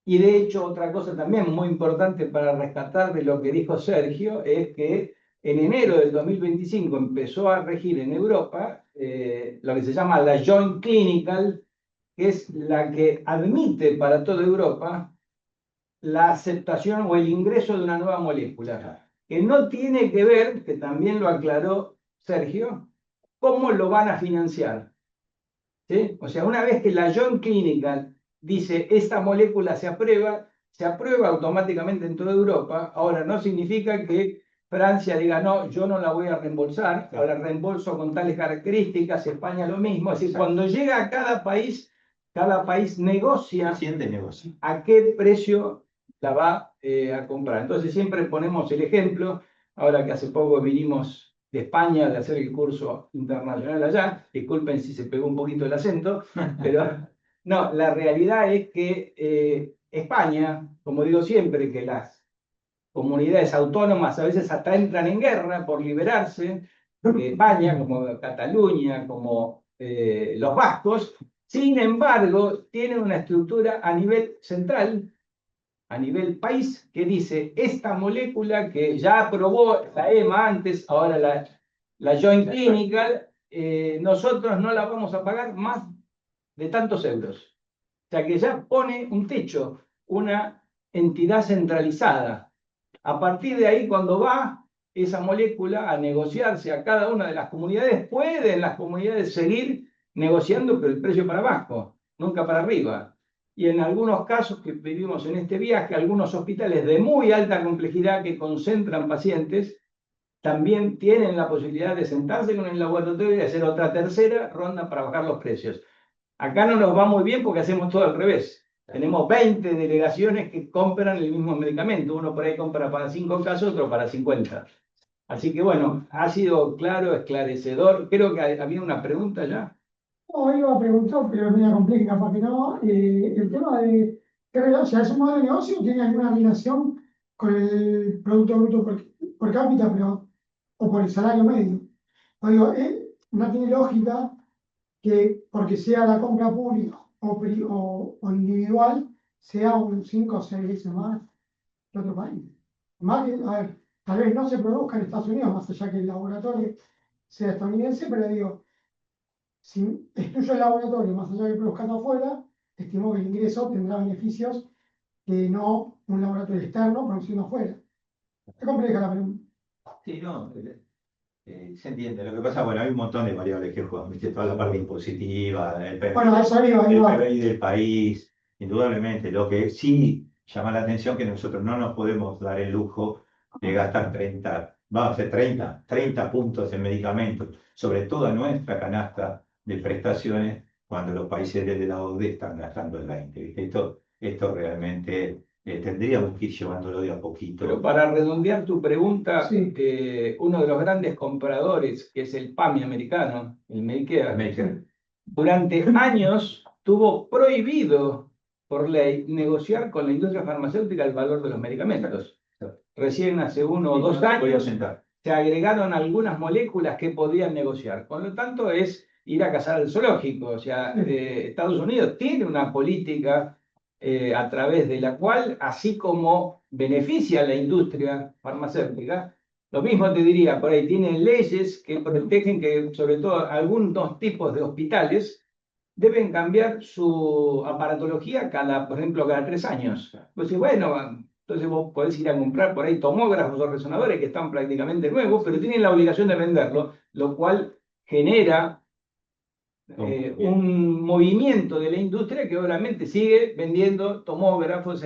Y de hecho, otra cosa también muy importante para rescatar de lo que dijo Sergio es que en enero del 2025 empezó a regir en Europa lo que se llama la Joint Clinical, que es la que admite para toda Europa la aceptación o el ingreso de una nueva molécula, que no tiene que ver, que también lo aclaró Sergio, cómo lo van a financiar. ¿Sí? O sea, una vez que la Joint Clinical dice esta molécula se aprueba automáticamente en toda Europa. Ahora, no significa que Francia diga, no, yo no la voy a reembolsar, ahora reembolso con tales características, España lo mismo. Es decir, cuando llega a cada país negocia a qué precio la va a comprar. Entonces siempre ponemos el ejemplo, ahora que hace poco vinimos de España, de hacer el curso internacional allá, disculpen si se pegó un poquito el acento, pero no, la realidad es que España, como digo siempre, que las comunidades autónomas a veces hasta entran en guerra por liberarse, España, como Cataluña, como los vascos, sin embargo, tienen una estructura a nivel central, a nivel país, que dice, esta molécula que ya aprobó la EMA antes, ahora la Joint Clinical, nosotros no la vamos a pagar más de tantos euros. O sea que ya pone un techo, una entidad centralizada. A partir de ahí, cuando va esa molécula a negociarse a cada una de las comunidades, pueden las comunidades seguir negociando, pero el precio para abajo, nunca para arriba. Y en algunos casos que vivimos en este viaje, algunos hospitales de muy alta complejidad que concentran pacientes, también tienen la posibilidad de sentarse con el laboratorio y hacer otra tercera ronda para bajar los precios. Acá no nos va muy bien porque hacemos todo al revés. Tenemos 20 delegaciones que compran el mismo medicamento. Uno por ahí compra para 5 casos, otro para 50. Así que bueno, ha sido claro, esclarecedor. Creo que había una pregunta ya. No, iba a preguntar, pero es media compleja, porque no, el tema de qué relación, ¿es un modelo de negocio o tiene alguna relación con el Producto Bruto por cápita, pero, o por el salario medio? O digo, no tiene lógica que porque sea la compra pública o individual, sea un 5 o 6 veces más que otro país. Más que, a ver, tal vez no se produzca en Estados Unidos, más allá que el laboratorio sea estadounidense, pero digo, si estudio el laboratorio, más allá de produzcando afuera, estimo que el ingreso tendrá beneficios que no un laboratorio externo produciendo afuera. Es compleja la pregunta. Sí, no. Se entiende. Lo que pasa, bueno, hay un montón de variables que juegan, ¿viste? Toda la parte impositiva, Bueno, a eso iba, el iba. PBI del país, indudablemente. Lo que sí llama la atención que nosotros no nos podemos dar el lujo de gastar 30, vamos a hacer 30 puntos en medicamentos, sobre toda nuestra canasta de prestaciones, cuando los países de la OCDE están gastando el 20, ¿viste? Esto realmente tendríamos que ir llevándolo de a poquito. Pero para redondear tu pregunta, Sí. uno de los grandes compradores, que es el PAMI americano, el Medicare, Medicare. durante años tuvo prohibido por ley negociar con la industria farmacéutica el valor de los medicamentos. Recién hace 1 o 2 Podía años sentar. se agregaron algunas moléculas que podían negociar. Con lo tanto, es ir a cazar al zoológico. O sea, Estados Unidos tiene una política a través de la cual, así como beneficia a la industria farmacéutica, lo mismo te diría, por ahí tienen leyes que protegen que, sobre todo, algunos tipos de hospitales deben cambiar su aparatología por ejemplo, cada 3 años. Pues bueno, entonces vos podés ir a comprar por ahí tomógrafos o resonadores que están prácticamente nuevos, pero tienen la obligación de venderlo, lo cual genera un movimiento de la industria que obviamente sigue vendiendo tomógrafos.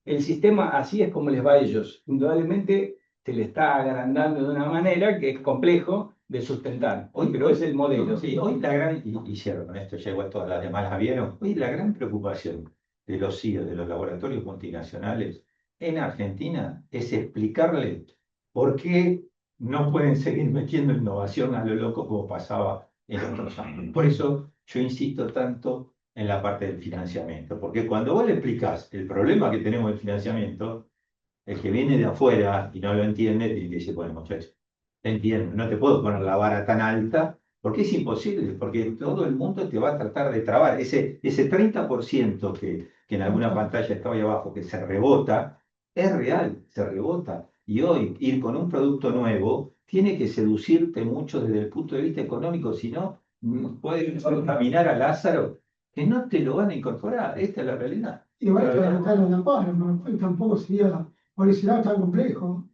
El sistema así es como les va a ellos. Indudablemente se le está agrandando de una manera que es complejo de sustentar. Pero es el modelo. Sí, hoy la gran, y cierro con esto, ya igual todas las demás las vieron, hoy la gran preocupación de los CIO, de los laboratorios multinacionales en Argentina, es explicarle por qué no pueden seguir metiendo innovación a lo loco como pasaba en otros años. Por eso yo insisto tanto en la parte del financiamiento, porque cuando vos le explicás el problema que tenemos del financiamiento, el que viene de afuera y no lo entiende, te dice, bueno, muchachos, te entiendo, no te puedo poner la vara tan alta, porque es imposible, porque todo el mundo te va a tratar de trabar. Ese 30% que en alguna pantalla estaba ahí abajo, que se rebota, es real, se rebota. Y hoy ir con un producto nuevo tiene que seducirte mucho desde el punto de vista económico, si no, puedes caminar a Lázaro, que no te lo van a incorporar. Esta es la realidad. Igual que tratarlo de amparo, ¿no? Tampoco sería por ese lado tan complejo.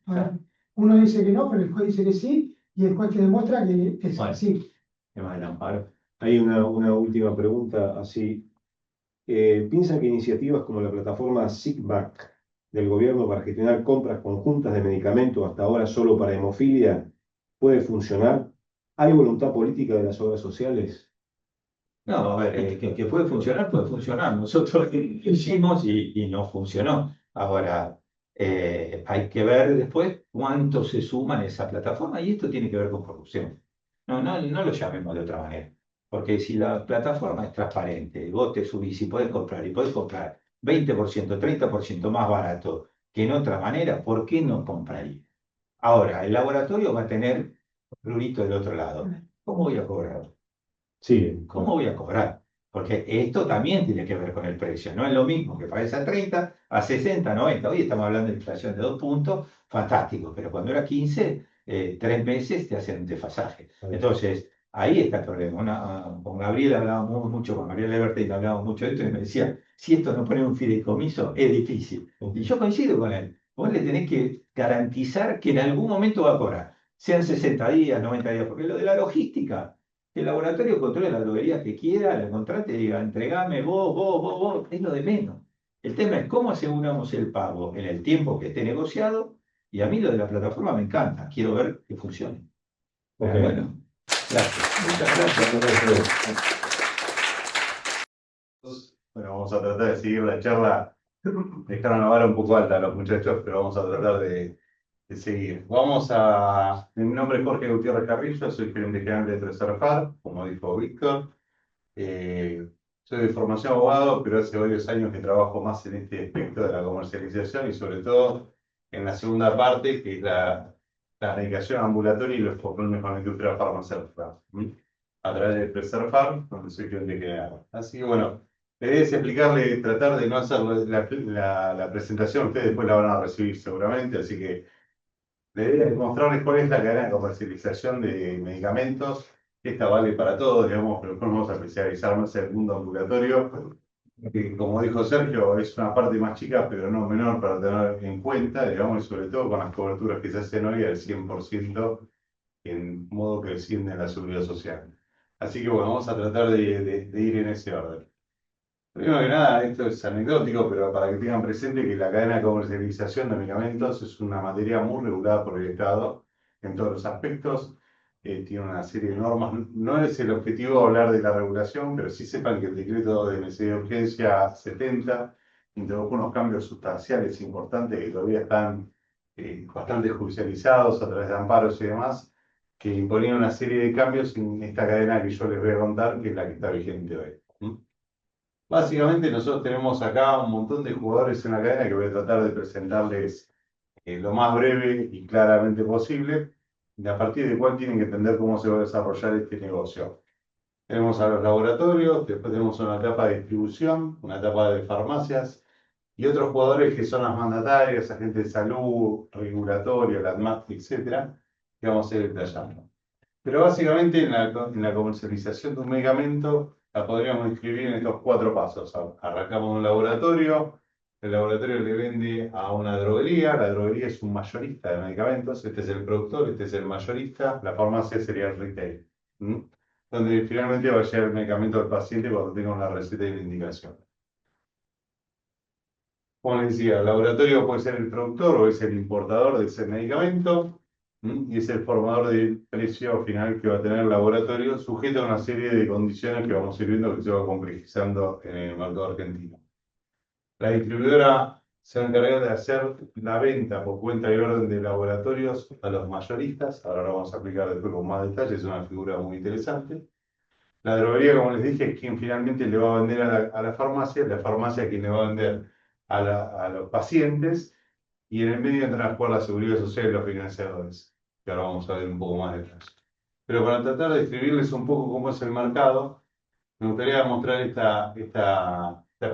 Uno dice que no, pero el juez dice que sí, y el juez te demuestra que es Bueno. así. Tema del amparo. Hay una última pregunta así. ¿Piensan que iniciativas como la plataforma SICVAC del gobierno para gestionar compras conjuntas de medicamentos hasta ahora solo para hemofilia puede funcionar? ¿Hay voluntad política de las obras sociales? No, a ver, que puede funcionar, puede funcionar. Nosotros lo hicimos y no funcionó. Ahora, hay que ver después cuánto se suman a esa plataforma y esto tiene que ver con corrupción. No lo llamemos de otra manera. Porque si la plataforma es transparente, y vos te subís y podés comprar 20%, 30% más barato que en otra manera, ¿por qué no compraría? Ahora, el laboratorio va a tener rulito del otro lado. ¿Cómo voy a cobrar? Sí, ¿Cómo voy a cobrar? Porque esto también tiene que ver con el precio. No es lo mismo que pagues a 30, a 60, 90. Hoy estamos hablando de inflación de 2 puntos, fantástico. Pero cuando era 15, 3 meses te hacen un desfasaje. Entonces, ahí está el problema. Con Gabriel hablábamos mucho, con Gabriel Evertein hablábamos mucho de esto y me decía, si esto no pone un fideicomiso, es difícil. Y yo coincido con él. Vos le tenés que garantizar que en algún momento va a cobrar. Sean 60 días, 90 días, porque lo de la logística. Que el laboratorio controle la droguería que quiera, la contrate y diga, entregame vos, es lo de menos. El tema es cómo aseguramos el pago en el tiempo que esté negociado, y a mí lo de la plataforma me encanta, quiero ver que funcione. Ok. Bueno, gracias. Muchas gracias. Bueno, vamos a tratar de seguir la charla. Dejaron la vara un poco alta los muchachos, pero vamos a tratar de seguir. Mi nombre es Jorge Gutiérrez Carrillo, soy gerente general de Treserfar, como dijo Víctor. Soy de formación abogado, pero hace varios años que trabajo más en este aspecto de la comercialización y sobre todo en la segunda parte, que es la medicación ambulatoria y los problemas con la industria farmacéutica. A través de Treserfar, donde soy gerente general. Así que bueno, la idea es explicarle, tratar de no hacer la presentación, ustedes después la van a recibir seguramente, así que la idea es mostrarles cuál es la cadena de comercialización de medicamentos. Esta vale para todos, digamos, pero después vamos a especializar más en el mundo ambulatorio, que como dijo Sergio, es una parte más chica, pero no menor para tener en cuenta, digamos, y sobre todo con las coberturas que se hacen hoy al 100% en modo creciente en la seguridad social. Así que bueno, vamos a tratar de ir en ese orden. Primero que nada, esto es anecdótico, pero para que tengan presente que la cadena de comercialización de medicamentos es una materia muy regulada por el Estado en todos los aspectos. Tiene una serie de normas. No es el objetivo hablar de la regulación, pero sí sepan que el decreto de necesidad de urgencia 70 introdujo unos cambios sustanciales importantes que todavía están bastante judicializados a través de amparos y demás, que imponían una serie de cambios en esta cadena que yo les voy a contar, que es la que está vigente hoy. Básicamente nosotros tenemos acá un montón de jugadores en la cadena que voy a tratar de presentarles lo más breve y claramente posible, y a partir de cuál tienen que entender cómo se va a desarrollar este negocio. Tenemos a los laboratorios, después tenemos una etapa de distribución, una etapa de farmacias y otros jugadores que son las mandatarias, agentes de salud, regulatorio, la ANMAT, etcétera, que vamos a ir detallando. Pero básicamente en la comercialización de un medicamento la podríamos describir en estos 4 pasos. Arrancamos un laboratorio, el laboratorio le vende a una droguería, la droguería es un mayorista de medicamentos, este es el productor, este es el mayorista, la farmacia sería el retail, donde finalmente va a llegar el medicamento al paciente cuando tenga una receta y una indicación. Como les decía, el laboratorio puede ser el productor o es el importador de ese medicamento, y es el formador del precio final que va a tener el laboratorio, sujeto a una serie de condiciones que vamos a ir viendo que se va complejizando en el mercado argentino. La distribuidora se va a encargar de hacer la venta por cuenta y orden de laboratorios a los mayoristas. Ahora lo vamos a explicar después con más detalle, es una figura muy interesante. La droguería, como les dije, es quien finalmente le va a vender a la farmacia quien le va a vender a los pacientes, y en el medio entran a jugar la seguridad social y los financiadores, que ahora vamos a ver un poco más de detalle. Pero para tratar de describirles un poco cómo es el mercado, me gustaría mostrar esta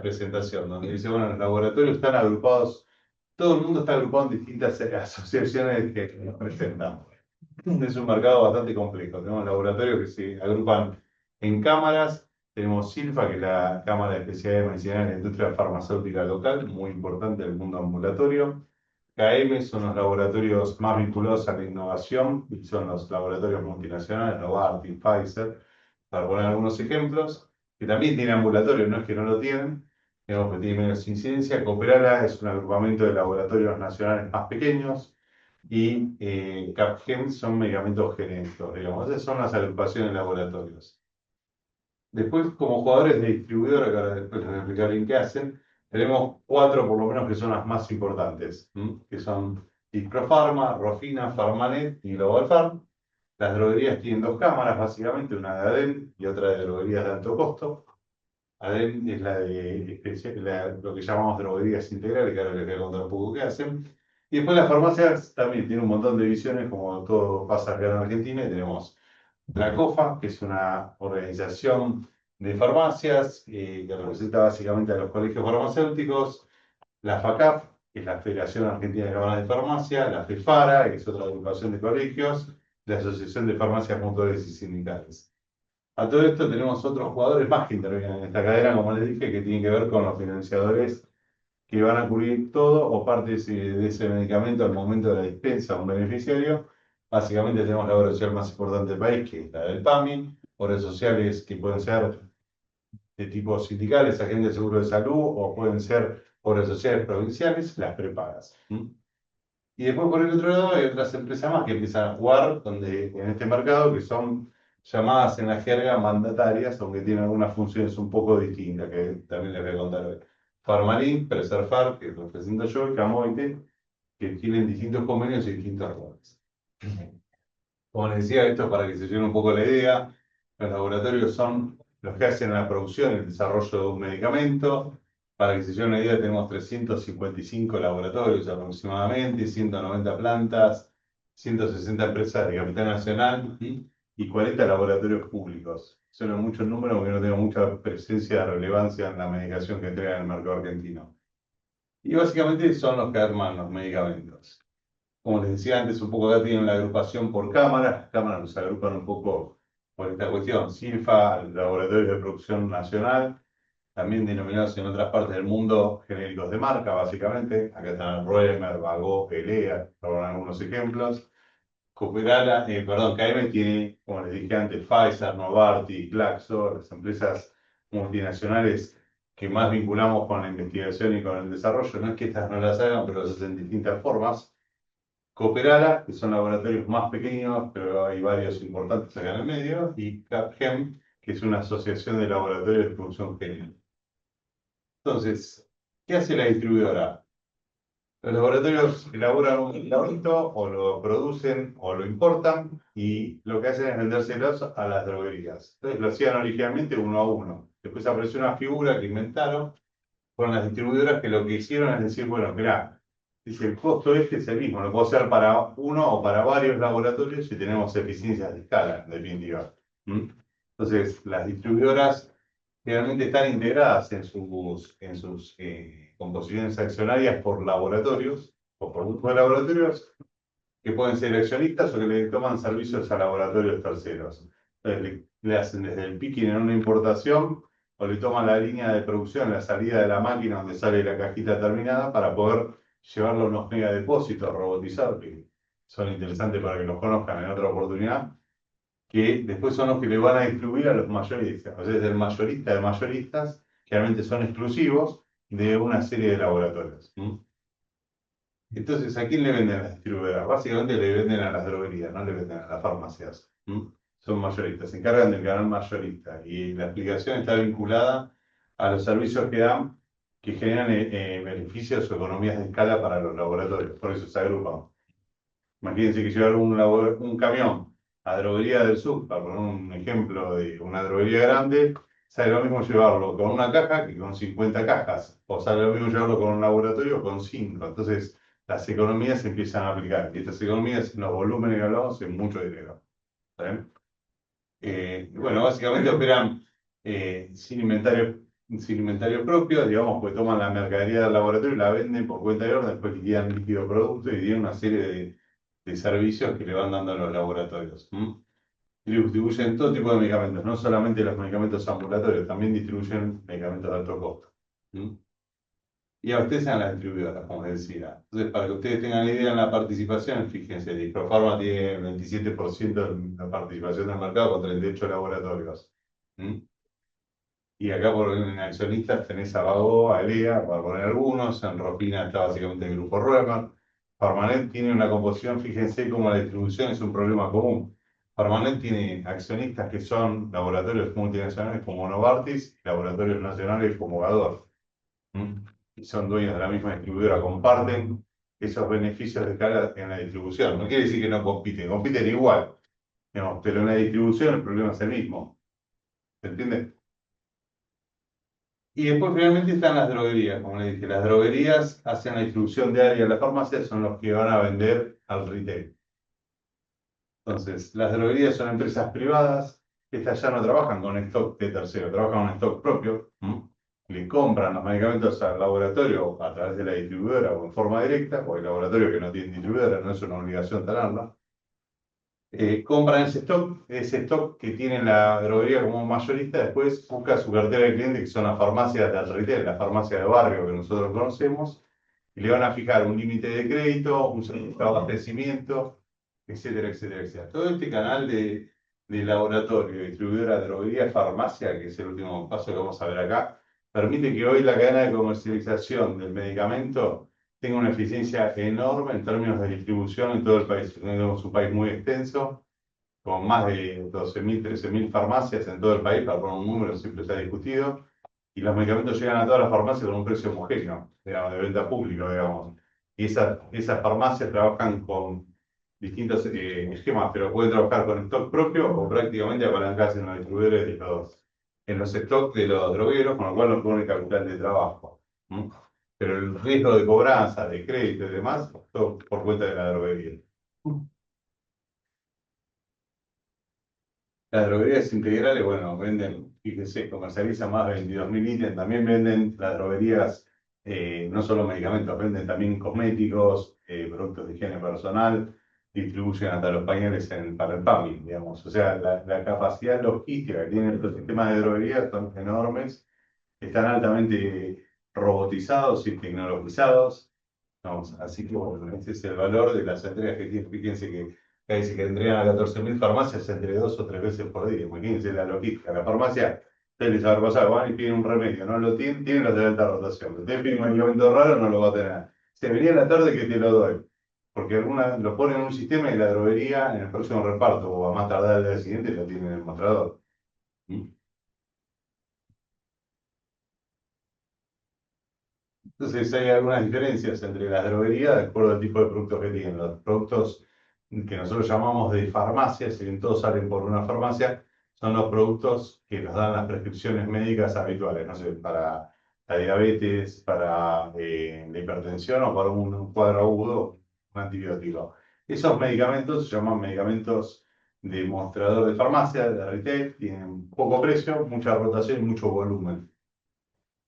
presentación, donde dice, bueno, los laboratorios están agrupados, todo el mundo está agrupado en distintas asociaciones que nos presentan. Es un mercado bastante complejo. Tenemos laboratorios que se agrupan en cámaras. Tenemos SILFA, que es la Cámara de Especialidades Medicinales de la Industria Farmacéutica Local, muy importante del mundo ambulatorio. KM son los laboratorios más vinculados a la innovación, y son los laboratorios multinacionales, Novartis, Pfizer, para poner algunos ejemplos, que también tienen ambulatorio, no es que no lo tienen, digamos que tienen menos incidencia. Cooperala es un agrupamiento de laboratorios nacionales más pequeños, y CAPGEM son medicamentos genéricos, digamos. Esas son las agrupaciones de laboratorios. Después, como jugadores de distribuidora, que ahora después les voy a explicar bien qué hacen, tenemos 4 por lo menos que son las más importantes, que son Isprofarma, Rofina, Farmanet y Global Farm. Las droguerías tienen 2 cámaras, básicamente, una de ADEM y otra de droguerías de alto costo. ADEM es lo que llamamos droguerías integrales, que ahora les voy a contar un poco qué hacen. Y después las farmacias también tienen un montón de divisiones, como todo pasa acá en Argentina, y tenemos la COFA, que es una organización de farmacias que representa básicamente a los colegios farmacéuticos, la FACAF, que es la Federación Argentina de Cámaras de Farmacia, la FEFARA, que es otra agrupación de colegios, la Asociación de Farmacias Mutuales y Sindicales. A todo esto tenemos otros jugadores más que intervienen en esta cadena, como les dije, que tienen que ver con los financiadores que van a cubrir todo o parte de ese medicamento al momento de la dispensa a un beneficiario. Básicamente tenemos la obra social más importante del país, que es la del PAMI, obras sociales que pueden ser de tipo sindicales, agentes de seguro de salud, o pueden ser obras sociales provinciales, las prepagas. Y después por el otro lado hay otras empresas más que empiezan a jugar en este mercado, que son llamadas en la jerga mandatarias, aunque tienen algunas funciones un poco distintas, que también les voy a contar hoy. Farmalin, Preserfar, que represento yo, y Camoite, que tienen distintos convenios y distintos roles. Como les decía, esto es para que se lleven un poco la idea. Los laboratorios son los que hacen la producción y el desarrollo de un medicamento. Para que se lleven una idea, tenemos 355 laboratorios aproximadamente, 190 plantas, 160 empresas de capital nacional y 40 laboratorios públicos. Son muchos números porque no tengo mucha presencia de relevancia en la medicación que entregan en el mercado argentino. Y básicamente son los que arman los medicamentos. Como les decía antes, un poco acá tienen la agrupación por cámaras. Las cámaras nos agrupan un poco por esta cuestión. SILFA, Laboratorio de Producción Nacional, también denominados en otras partes del mundo genéricos de marca, básicamente. Acá están Roemer, Bagó, Pelea, para algunos ejemplos. KM tiene, como les dije antes, Pfizer, Novartis, Glaxo, las empresas multinacionales que más vinculamos con la investigación y con el desarrollo. No es que estas no las hagan, pero las hacen de distintas formas. Cooperala, que son laboratorios más pequeños, pero hay varios importantes acá en el medio, y CAPGEM, que es una asociación de laboratorios de producción general. Entonces, ¿qué hace la distribuidora? Los laboratorios elaboran un medicamento o lo producen o lo importan y lo que hacen es vendérselos a las droguerías. Entonces lo hacían originalmente uno a uno. Después apareció una figura que inventaron, fueron las distribuidoras que lo que hicieron es decir, bueno, mirá, dice, el costo este es el mismo, lo puedo hacer para uno o para varios laboratorios si tenemos eficiencias de escala, en definitiva. ¿Mm? Entonces, las distribuidoras generalmente están integradas en sus composiciones accionarias por laboratorios o por grupos de laboratorios que pueden ser accionistas o que le toman servicios a laboratorios terceros. Entonces, le hacen desde el picking en una importación o le toman la línea de producción, la salida de la máquina donde sale la cajita terminada para poder llevarlo a unos megadepósitos robotizados que son interesantes para que los conozcan en otra oportunidad, que después son los que le van a distribuir a los mayoristas. O sea, desde el mayorista de mayoristas, generalmente son exclusivos de una serie de laboratorios. Entonces, ¿a quién le venden las distribuidoras? Básicamente le venden a las droguerías, no le venden a las farmacias. Son mayoristas, se encargan del canal mayorista. Y la explicación está vinculada a los servicios que dan, que generan beneficios o economías de escala para los laboratorios. Por eso se agrupan. Imagínense que llevar un camión a Droguería del Sur, para poner un ejemplo de una droguería grande, sale lo mismo llevarlo con una caja que con 50 cajas, o sale lo mismo llevarlo con un laboratorio con 5. Entonces, las economías se empiezan a aplicar. Y estas economías, en los volúmenes que hablamos, es mucho dinero. ¿Saben? Bueno, básicamente operan sin inventario propio, digamos, pues toman la mercadería del laboratorio y la venden por cuenta de orden, después liquidan líquido producto y tienen una serie de servicios que le van dando a los laboratorios. Y distribuyen todo tipo de medicamentos, no solamente los medicamentos ambulatorios, también distribuyen medicamentos de alto costo. Y abastecer a las distribuidoras, como les decía. Entonces, para que ustedes tengan idea en la participación, fíjense, Disprofarma tiene 27% de la participación del mercado con 38 laboratorios. Y acá en accionistas tenés a Vago, a Elea, para poner algunos, en Ropina está básicamente el grupo Roemer. Farmanet tiene una composición, fíjense cómo la distribución es un problema común. Farmanet tiene accionistas que son laboratorios multinacionales como Novartis, laboratorios nacionales como Gador. Y son dueños de la misma distribuidora, comparten esos beneficios de escala en la distribución. No quiere decir que no compiten igual, digamos, pero en la distribución el problema es el mismo. ¿Se entiende? Y después finalmente están las droguerías, como les dije, las droguerías hacen la distribución diaria, las farmacias son los que van a vender al retail. Entonces, las droguerías son empresas privadas, estas ya no trabajan con stock de tercero, trabajan con stock propio. Le compran los medicamentos al laboratorio a través de la distribuidora o en forma directa, o el laboratorio que no tiene distribuidora, no es una obligación tenerla. Compran ese stock que tiene la droguería como mayorista, después busca su cartera de clientes, que son las farmacias del retail, las farmacias de barrio que nosotros conocemos, y le van a fijar un límite de crédito, un servicio de abastecimiento, etcétera, etcétera, etcétera. Todo este canal de laboratorio, distribuidora, droguería, farmacia, que es el último paso que vamos a ver acá, permite que hoy la cadena de comercialización del medicamento tenga una eficiencia enorme en términos de distribución en todo el país. Tenemos un país muy extenso, con más de 12.000, 13.000 farmacias en todo el país, para poner un número siempre se ha discutido, y los medicamentos llegan a todas las farmacias con un precio homogéneo, digamos, de venta pública, digamos. Y esas farmacias trabajan con distintos esquemas, pero pueden trabajar con stock propio o prácticamente apalancarse en los distribuidores en los stocks de los drogueros, con lo cual no pone capital de trabajo. Pero el riesgo de cobranza, de crédito y demás, todo por cuenta de la droguería. Las droguerías integrales, bueno, venden, fíjense, comercializan más de 22.000 ítems, también venden las droguerías, no solo medicamentos, venden también cosméticos, productos de higiene personal, distribuyen hasta los pañales para el PAMI, digamos. O sea, la capacidad logística que tienen estos sistemas de droguerías son enormes, están altamente robotizados y tecnologizados. Vamos, así que bueno, ese es el valor de las entregas que tienen. Fíjense que que dice que tendrían a 14.000 farmacias entre 2 o 3 veces por día. Imagínense la logística. La farmacia, ustedes les habrá pasado, van y piden un remedio, no lo tienen, tienen los de alta rotación. Ustedes piden un medicamento raro, no lo va a tener. Se venía en la tarde que te lo doy. Porque alguna lo ponen en un sistema y la droguería en el próximo reparto o a más tardar el día siguiente lo tienen en el mostrador. ¿Mm? Entonces hay algunas diferencias entre las droguerías de acuerdo al tipo de productos que tienen. Los productos que nosotros llamamos de farmacia, si bien todos salen por una farmacia, son los productos que nos dan las prescripciones médicas habituales, no sé, para la diabetes, para la hipertensión o para un cuadro agudo, un antibiótico. Esos medicamentos se llaman medicamentos de mostrador de farmacia, de retail, tienen poco precio, mucha rotación y mucho volumen.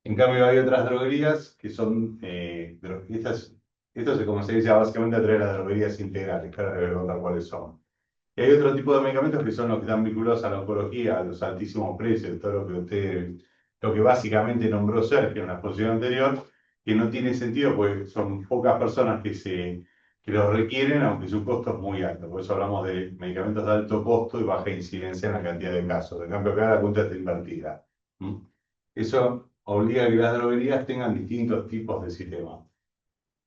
En cambio, hay otras droguerías que son, esto se comercializa básicamente a través de las droguerías integrales, que ahora les voy a contar cuáles son. Y hay otro tipo de medicamentos que son los que están vinculados a la oncología, a los altísimos precios, todo lo que básicamente nombró Sergio en la exposición anterior, que no tiene sentido porque son pocas personas que los requieren, aunque su costo es muy alto. Por eso hablamos de medicamentos de alto costo y baja incidencia en la cantidad de casos. En cambio, acá la cuenta está invertida. ¿Mm? Eso obliga a que las droguerías tengan distintos tipos de sistemas.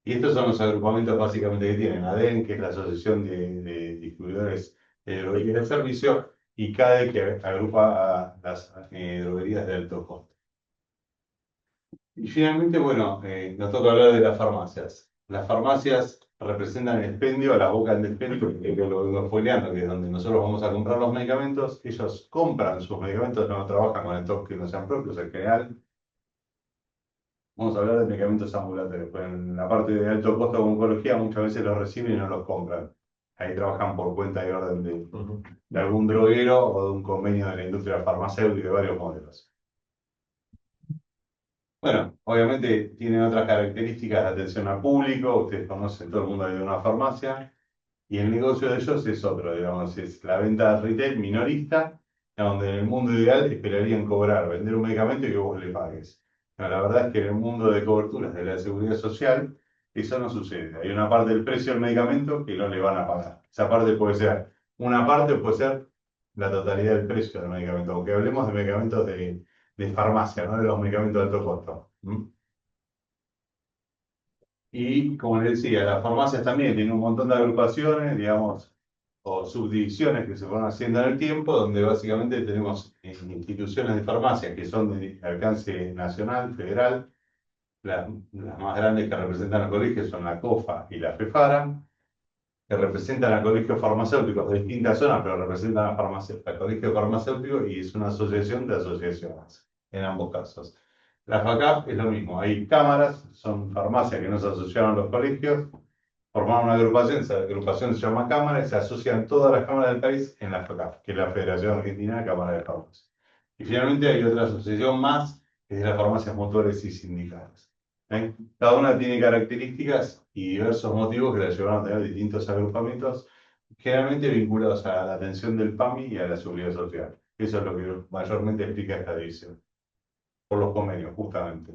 Y estos son los agrupamientos básicamente que tienen. ADEN, que es la Asociación de Distribuidores de Droguerías de Servicio, y CADE, que agrupa a las droguerías de alto costo. Y finalmente, bueno, nos toca hablar de las farmacias. Las farmacias representan el expendio, la boca del expendio, que lo vengo spoileando, que es donde nosotros vamos a comprar los medicamentos. Ellos compran sus medicamentos, no trabajan con stocks que no sean propios en general. Vamos a hablar de medicamentos ambulatorios. Pues en la parte de alto costo de oncología muchas veces los reciben y no los compran. Ahí trabajan por cuenta y orden de algún droguero o de un convenio de la industria farmacéutica de varios modelos. Bueno, obviamente tienen otras características de atención al público. Ustedes conocen, todo el mundo ha ido a una farmacia. Y el negocio de ellos es otro, digamos, es la venta de retail minorista, donde en el mundo ideal esperarían cobrar, vender un medicamento y que vos le pagues. No, la verdad es que en el mundo de coberturas de la seguridad social, eso no sucede. Hay una parte del precio del medicamento que no le van a pagar. Esa parte puede ser una parte o puede ser la totalidad del precio del medicamento. Aunque hablemos de medicamentos de farmacia, no de los medicamentos de alto costo. ¿Mm? Y como les decía, las farmacias también tienen un montón de agrupaciones, digamos, o subdivisiones que se van haciendo en el tiempo, donde básicamente tenemos instituciones de farmacia que son de alcance nacional, federal. Las más grandes que representan a colegios son la COFA y la FEFARA, que representan a colegios farmacéuticos de distintas zonas, pero representan a colegios farmacéuticos y es una asociación de asociaciones, en ambos casos. La FACAP es lo mismo, hay cámaras, son farmacias que no se asociaron a los colegios, formaron una agrupación, esa agrupación se llama Cámara y se asocian todas las cámaras del país en la FACAP, que es la Federación Argentina de Cámaras de Farmacia. Y finalmente hay otra asociación más, que es de las farmacias motores y sindicales. Cada una tiene características y diversos motivos que la llevaron a tener distintos agrupamientos, generalmente vinculados a la atención del PAMI y a la seguridad social. Eso es lo que mayormente explica esta división, por los convenios, justamente.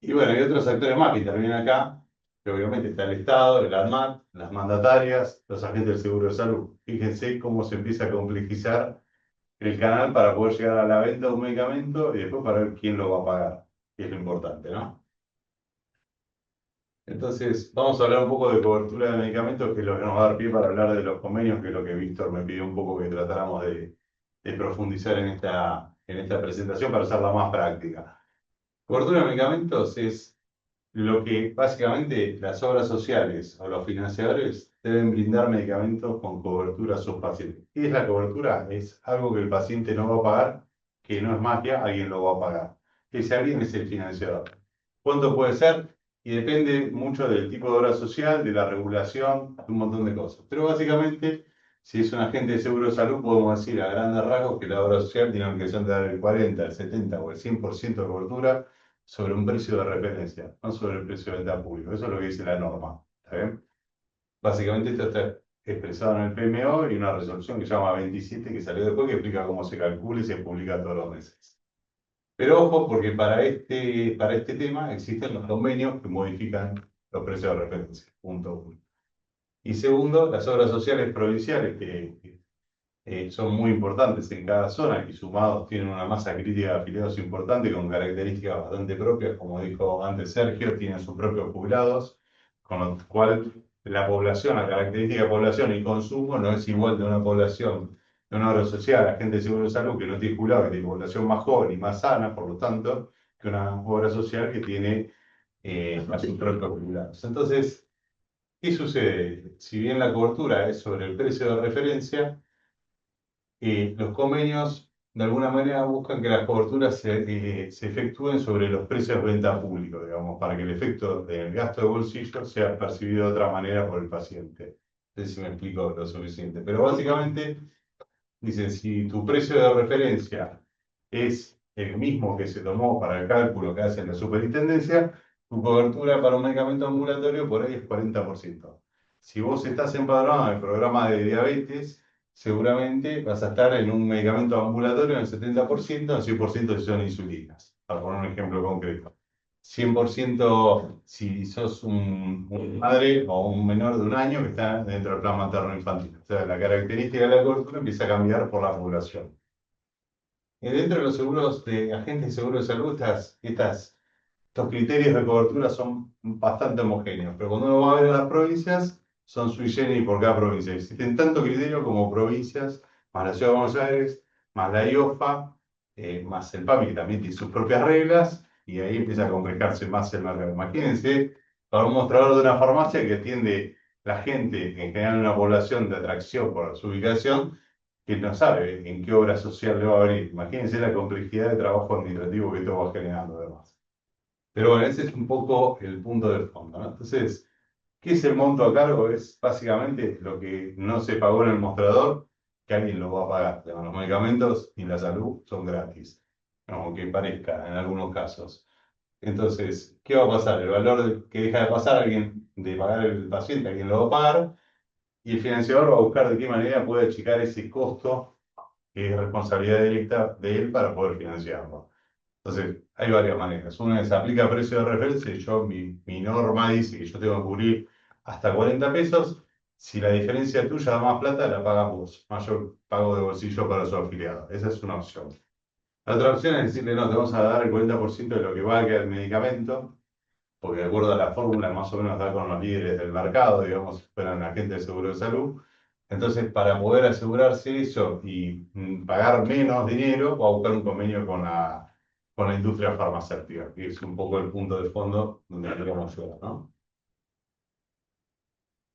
Y bueno, hay otros actores más que intervienen acá, que obviamente está el Estado, el ANMAT, las mandatarias, los agentes del seguro de salud. Fíjense cómo se empieza a complejizar el canal para poder llegar a la venta de un medicamento y después para ver quién lo va a pagar, que es lo importante, ¿no? Entonces, vamos a hablar un poco de cobertura de medicamentos, que es lo que nos va a dar pie para hablar de los convenios, que es lo que Víctor me pidió un poco que tratáramos de profundizar en esta presentación para hacerla más práctica. Cobertura de medicamentos es lo que básicamente las obras sociales o los financiadores deben brindar medicamentos con cobertura a sus pacientes. ¿Qué es la cobertura? Es algo que el paciente no va a pagar, que no es magia, alguien lo va a pagar. Ese alguien es el financiador. ¿Cuánto puede ser? Y depende mucho del tipo de obra social, de la regulación, de un montón de cosas. Pero básicamente, si es un agente de seguro de salud, podemos decir a grandes rasgos que la obra social tiene la obligación de dar el 40, el 70 o el 100% de cobertura sobre un precio de referencia, no sobre el precio de venta público. Eso es lo que dice la norma. ¿Está bien? Básicamente esto está expresado en el PMO y una resolución que se llama 27 que salió después que explica cómo se calcula y se publica todos los meses. Pero ojo, porque para este tema existen los convenios que modifican los precios de referencia. Punto 1. Y segundo, las obras sociales provinciales, que son muy importantes en cada zona y sumados tienen una masa crítica de afiliados importante con características bastante propias, como dijo antes Sergio, tienen sus propios jubilados, con lo cual la población, la característica de población y consumo no es igual de una población de una obra social, agente de seguro de salud que no tiene jubilado, que tiene población más joven y más sana, por lo tanto, que una obra social que tiene a sus propios jubilados. Entonces, ¿qué sucede? Si bien la cobertura es sobre el precio de referencia, los convenios de alguna manera buscan que las coberturas se efectúen sobre los precios de venta públicos, digamos, para que el efecto del gasto de bolsillo sea percibido de otra manera por el paciente. No sé si me explico lo suficiente. Pero básicamente dicen, si tu precio de referencia es el mismo que se tomó para el cálculo que hace la superintendencia, tu cobertura para un medicamento ambulatorio por ahí es 40%. Si vos estás empadronado en el programa de diabetes, seguramente vas a estar en un medicamento ambulatorio en el 70%, en 100% si son insulinas, para poner un ejemplo concreto. 100% si sos un madre o un menor de un año que está dentro del plan materno infantil. O sea, la característica de la cobertura empieza a cambiar por la población. Y dentro de los seguros de agentes de seguro de salud, estos criterios de cobertura son bastante homogéneos, pero cuando uno va a ver las provincias, son sui generis por cada provincia. Existen tanto criterios como provincias, más la Ciudad de Buenos Aires, más la IOFA, más el PAMI, que también tiene sus propias reglas, y ahí empieza a complejarse más el mercado. Imagínense, para un mostrador de una farmacia que atiende la gente, en general una población de atracción por su ubicación, que no sabe en qué obra social le va a venir. Imagínense la complejidad de trabajo administrativo que esto va generando además. Pero bueno, ese es un poco el punto de fondo, ¿no? Entonces, ¿qué es el monto a cargo? Es básicamente lo que no se pagó en el mostrador, que alguien lo va a pagar. Digamos, los medicamentos y la salud son gratis, aunque parezca en algunos casos. Entonces, ¿qué va a pasar? El valor que deja de pasar alguien, de pagar el paciente, alguien lo va a pagar, y el financiador va a buscar de qué manera puede achicar ese costo que es responsabilidad directa de él para poder financiarlo. Entonces, hay varias maneras. Una es aplica precio de referencia y mi norma dice que yo tengo que cubrir hasta 40 pesos. Si la diferencia tuya da más plata, la pagas vos. Mayor pago de bolsillo para su afiliado. Esa es una opción. La otra opción es decirle, no, te vamos a dar el 40% de lo que valga el medicamento, porque de acuerdo a la fórmula más o menos da con los líderes del mercado, digamos, si fueran agentes de seguro de salud. Entonces, para poder asegurarse eso y pagar menos dinero, va a buscar un convenio con la industria farmacéutica, que es un poco el punto de fondo donde queremos llegar, ¿no?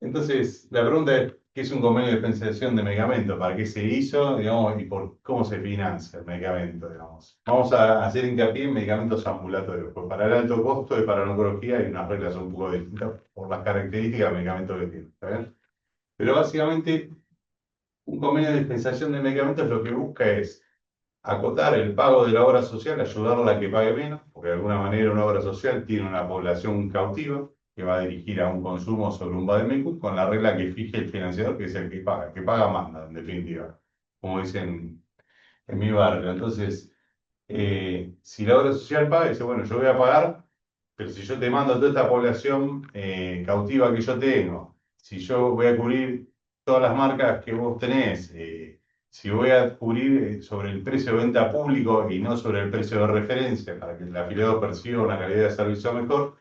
Entonces, la pregunta es, ¿qué es un convenio de financiación de medicamento? ¿Para qué se hizo, digamos, y por cómo se financia el medicamento, digamos? Vamos a hacer hincapié en medicamentos ambulatorios, pues para el alto costo y para la oncología hay unas reglas un poco distintas por las características del medicamento que tiene, ¿está bien? Pero básicamente, un convenio de dispensación de medicamentos lo que busca es acotar el pago de la obra social, ayudarla a que pague menos, porque de alguna manera una obra social tiene una población cautiva que va a dirigir a un consumo sobre un vademecum con la regla que fije el financiador, que es el que paga manda, en definitiva, como dicen en mi barrio. Entonces, si la obra social paga, dice, bueno, yo voy a pagar, pero si yo te mando a toda esta población cautiva que yo tengo, si yo voy a cubrir todas las marcas que vos tenés, si voy a cubrir sobre el precio de venta público y no sobre el precio de referencia para que el afiliado perciba una calidad de servicio mejor,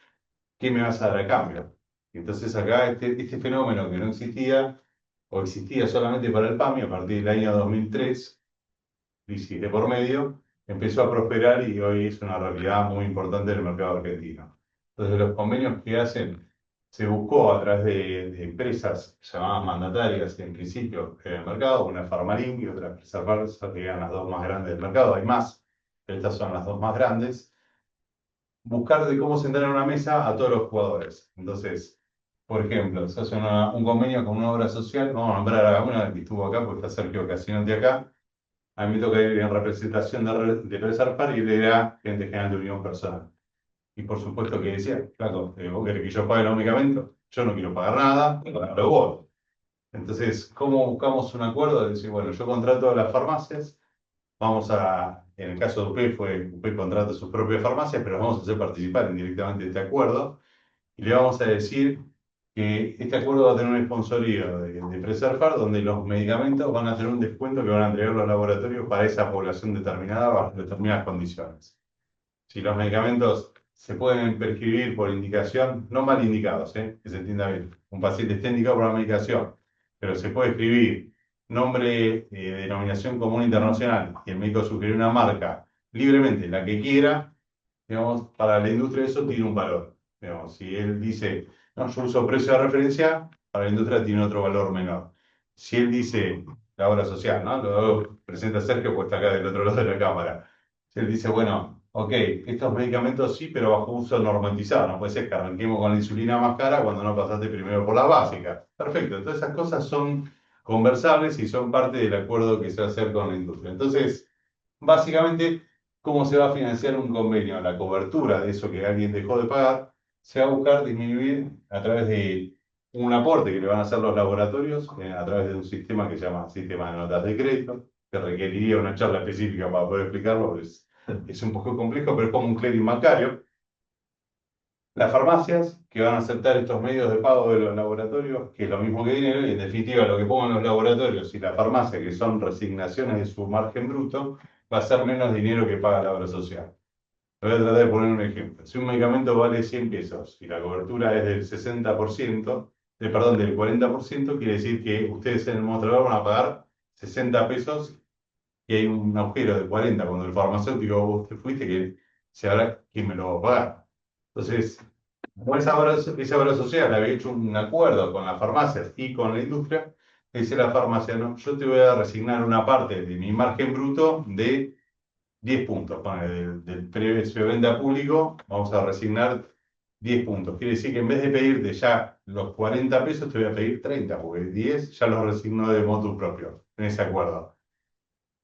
¿qué me vas a dar a cambio? Entonces acá este fenómeno que no existía o existía solamente para el PAMI a partir del año 2003, crisis de por medio, empezó a prosperar y hoy es una realidad muy importante del mercado argentino. Entonces los convenios que hacen se buscó a través de empresas llamadas mandatarias en principio en el mercado, una es Farmalink y otra es Farsa, que eran las dos más grandes del mercado, hay más, pero estas son las dos más grandes, buscar de cómo sentar en una mesa a todos los jugadores. Entonces, por ejemplo, se hace un convenio con una obra social, vamos a nombrar a una que estuvo acá, porque está Sergio Casinotti acá. A mí me toca ir en representación de Resarpar y él era gerente general de Unión Personal. Y por supuesto que decía, claro, vos querés que yo pague los medicamentos, yo no quiero pagar nada, pero vos. Entonces, ¿cómo buscamos un acuerdo? De decir, bueno, yo contrato a las farmacias, en el caso de UP contrata sus propias farmacias, pero vamos a hacer participar indirectamente de este acuerdo y le vamos a decir que este acuerdo va a tener un sponsorío de Preservar, donde los medicamentos van a tener un descuento que van a entregar los laboratorios para esa población determinada bajo determinadas condiciones. Si los medicamentos se pueden prescribir por indicación, no mal indicados, que se entienda bien. Un paciente está indicado por la medicación, pero se puede escribir nombre, denominación común internacional, y el médico sugiere una marca libremente, la que quiera, digamos, para la industria eso tiene un valor. Digamos, si él dice, no, yo uso precio de referencia, para la industria tiene otro valor menor. Si él dice, la obra social, ¿no? Lo presenta Sergio, pues está acá del otro lado de la cámara. Si él dice, bueno, ok, estos medicamentos sí, pero bajo uso normatizado. No puede ser que arranquemos con la insulina más cara cuando no pasaste primero por la básica. Perfecto, entonces esas cosas son conversables y son parte del acuerdo que se va a hacer con la industria. Entonces, básicamente, ¿cómo se va a financiar un convenio? La cobertura de eso que alguien dejó de pagar se va a buscar disminuir a través de un aporte que le van a hacer los laboratorios a través de un sistema que se llama sistema de notas de crédito, que requeriría una charla específica para poder explicarlo, es un poco complejo, pero es como un clearing bancario. Las farmacias que van a aceptar estos medios de pago de los laboratorios, que es lo mismo que dinero, y en definitiva lo que pongan los laboratorios y la farmacia, que son resignaciones de su margen bruto, va a ser menos dinero que paga la obra social. Voy a tratar de poner un ejemplo. Si un medicamento vale 100 pesos y la cobertura es del 60%, perdón, del 40%, quiere decir que ustedes en el mostrador van a pagar 60 pesos y hay un agujero de 40 cuando el farmacéutico vos te fuiste, que se habrá quién me lo va a pagar. Entonces, como esa obra social había hecho un acuerdo con las farmacias y con la industria, dice la farmacia, no, yo te voy a resignar una parte de mi margen bruto de 10 puntos. Del precio de venta público, vamos a resignar 10 puntos. Quiere decir que en vez de pedirte ya los 40 pesos, te voy a pedir 30, porque 10 ya los resigno de motu propio, en ese acuerdo.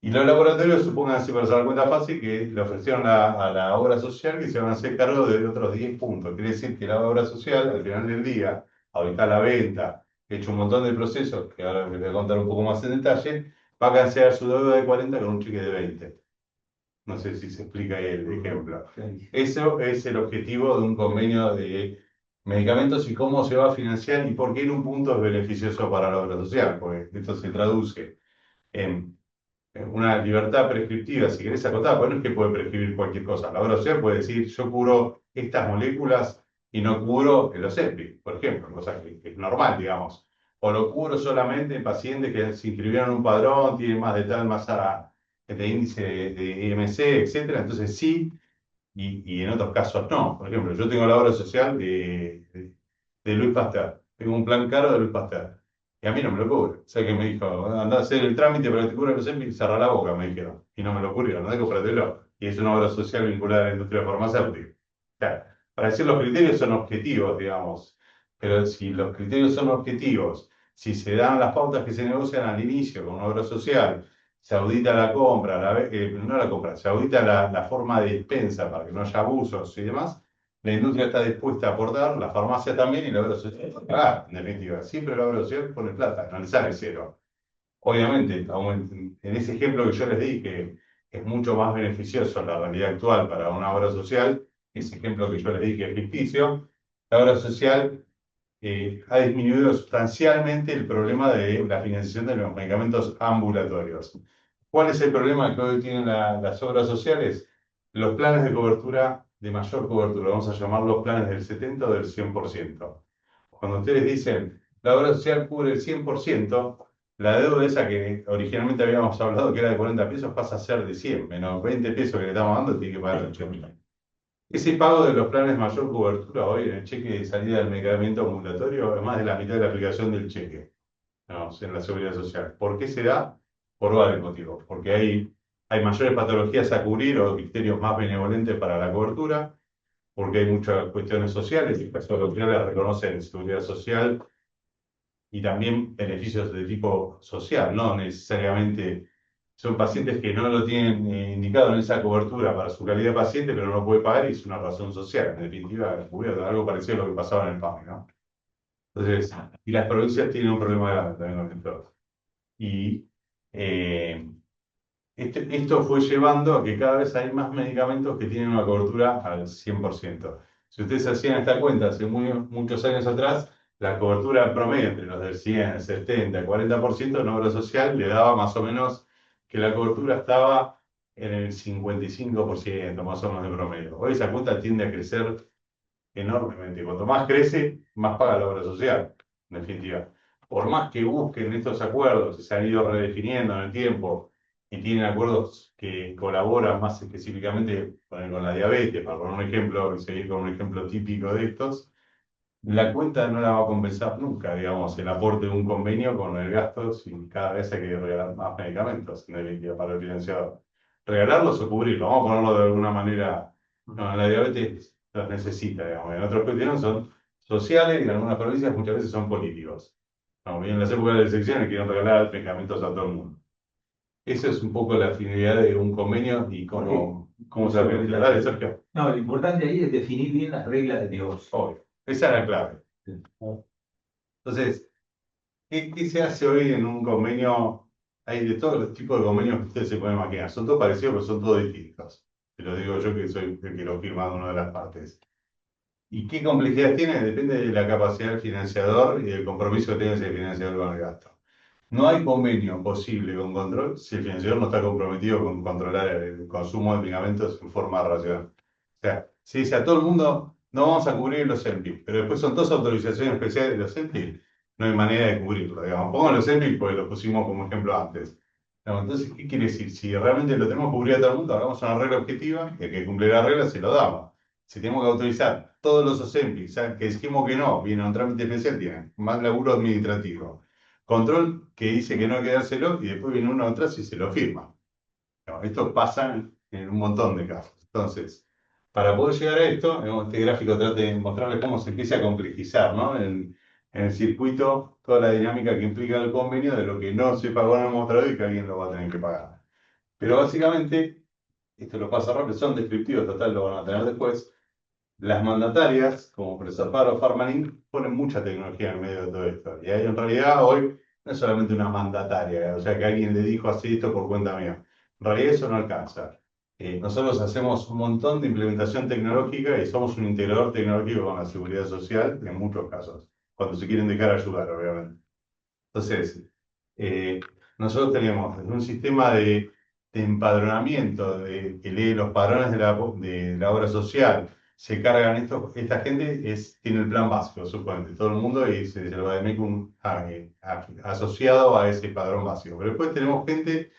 Y los laboratorios, supongan así para hacer la cuenta fácil, que le ofrecieron a la obra social que se van a hacer cargo de otros 10 puntos. Quiere decir que la obra social, al final del día, ahorita la venta, he hecho un montón de procesos, que ahora les voy a contar un poco más en detalle, va a cancelar su deuda de 40 con un cheque de 20. No sé si se explica ahí el ejemplo. Eso es el objetivo de un convenio de medicamentos y cómo se va a financiar y por qué en un punto es beneficioso para la obra social, porque esto se traduce en una libertad prescriptiva, si querés acotar, pues no es que puede prescribir cualquier cosa. La obra social puede decir, yo curo estas moléculas y no curo el Ozempic, por ejemplo, cosa que es normal, digamos. O lo curo solamente en pacientes que se inscribieron en un padrón, tienen más de tal masa de índice de IMC, etcétera. Entonces sí, y en otros casos no. Por ejemplo, yo tengo la obra social de Luis Pasteur. Tengo un plan caro de Luis Pasteur. Y a mí no me lo cubre. O sea que me dijo, anda a hacer el trámite para que te cubra los Ozempic y cerrá la boca, me dijeron. Y no me lo cubrieron, no de cómpratelo. Y es una obra social vinculada a la industria farmacéutica. Claro, para decir los criterios son objetivos, digamos. Pero si los criterios son objetivos, si se dan las pautas que se negocian al inicio con una obra social, se audita la compra, no la compra, se audita la forma de dispensa para que no haya abusos y demás, la industria está dispuesta a aportar, la farmacia también y la obra social va a pagar, en definitiva. Siempre la obra social pone plata, no le sale cero. Obviamente, en ese ejemplo que yo les di, que es mucho más beneficioso la realidad actual para una obra social, ese ejemplo que yo les di que es ficticio, la obra social ha disminuido sustancialmente el problema de la financiación de los medicamentos ambulatorios. ¿Cuál es el problema que hoy tienen las obras sociales? Los planes de cobertura, de mayor cobertura, vamos a llamarlos planes del 70 o del 100%. Cuando ustedes dicen, la obra social cubre el 100%, la deuda esa que originalmente habíamos hablado que era de 40 pesos pasa a ser de 100, menos 20 pesos que le estamos dando, tiene que pagar 80. Ese pago de los planes de mayor cobertura hoy en el cheque de salida del medicamento ambulatorio es más de la mitad de la aplicación del cheque, ¿no? En la seguridad social. ¿Por qué se da? Por varios motivos. Porque hay mayores patologías a cubrir o criterios más benevolentes para la cobertura, porque hay muchas cuestiones sociales y patologías las reconocen seguridad social y también beneficios de tipo social, no necesariamente son pacientes que no lo tienen indicado en esa cobertura para su calidad de paciente, pero no lo puede pagar y es una razón social. En definitiva, algo parecido a lo que pasaba en el PAMI, ¿no? Entonces, y las provincias tienen un problema grave también con esto. Y eh, esto fue llevando a que cada vez hay más medicamentos que tienen una cobertura al 100%. Si ustedes hacían esta cuenta hace muchos años atrás, la cobertura promedio entre los del 100, el 70, el 40% en obra social le daba más o menos que la cobertura estaba en el 55% más o menos de promedio. Hoy esa cuota tiende a crecer enormemente. Cuanto más crece, más paga la obra social, en definitiva. Por más que busquen estos acuerdos, se han ido redefiniendo en el tiempo y tienen acuerdos que colaboran más específicamente con la diabetes, para poner un ejemplo y seguir con un ejemplo típico de estos, la cuenta no la va a compensar nunca, digamos, el aporte de un convenio con el gasto si cada vez hay que regalar más medicamentos, en definitiva, para el financiador. Regalarlos o cubrirlos, vamos a ponerlo de alguna manera. No, la diabetes los necesita, digamos. En otras cuestiones son sociales y en algunas provincias muchas veces son políticos. Como bien en las épocas de elecciones quieren regalar medicamentos a todo el mundo. Esa es un poco la finalidad de un convenio y cómo se arregla. Dale, Sergio. No, lo importante ahí es definir bien las reglas de negocio. Obvio. Esa es la clave. Entonces, ¿qué se hace hoy en un convenio? Hay de todos los tipos de convenios que ustedes se pueden imaginar. Son todos parecidos, pero son todos distintos. Te lo digo yo que soy el que lo firma de una de las partes. ¿Y qué complejidad tiene? Depende de la capacidad del financiador y del compromiso que tenga ese financiador con el gasto. No hay convenio posible con control si el financiador no está comprometido con controlar el consumo de medicamentos en forma racional. O sea, si dice a todo el mundo, no vamos a cubrir los ENPI, pero después son dos autorizaciones especiales de los ENPI, no hay manera de cubrirlo, digamos. Pongo los ENPI porque lo pusimos como ejemplo antes. No, entonces, ¿qué quiere decir? Si realmente lo tenemos que cubrir a todo el mundo, hagamos una regla objetiva y el que cumple la regla se lo damos. Si tenemos que autorizar todos los OSEMPI, que dijimos que no, viene a un trámite especial, tienen más laburo administrativo. Control que dice que no hay que dárselo y después viene uno atrás y se lo firma. No, esto pasa en un montón de casos. Entonces, para poder llegar a esto, este gráfico trata de mostrarles cómo se empieza a complejizar, ¿no? En el circuito, toda la dinámica que implica el convenio de lo que no se pagó en el mostrador y que alguien lo va a tener que pagar. Pero básicamente, esto lo pasa rápido, son descriptivos, total, lo van a tener después. Las mandatarias, como Preservar o Farmaling, ponen mucha tecnología en medio de todo esto. Y ahí en realidad hoy no es solamente una mandataria, o sea que alguien le dijo así esto por cuenta mía. En realidad eso no alcanza. Nosotros hacemos un montón de implementación tecnológica y somos un integrador tecnológico con la seguridad social en muchos casos, cuando se quieren dejar ayudar, obviamente. Entonces, nosotros tenemos un sistema de empadronamiento que lee los padrones de la obra social, se cargan esta gente, tiene el plan básico, suponete, todo el mundo y se lo va a asociado a ese padrón básico. Pero después tenemos gente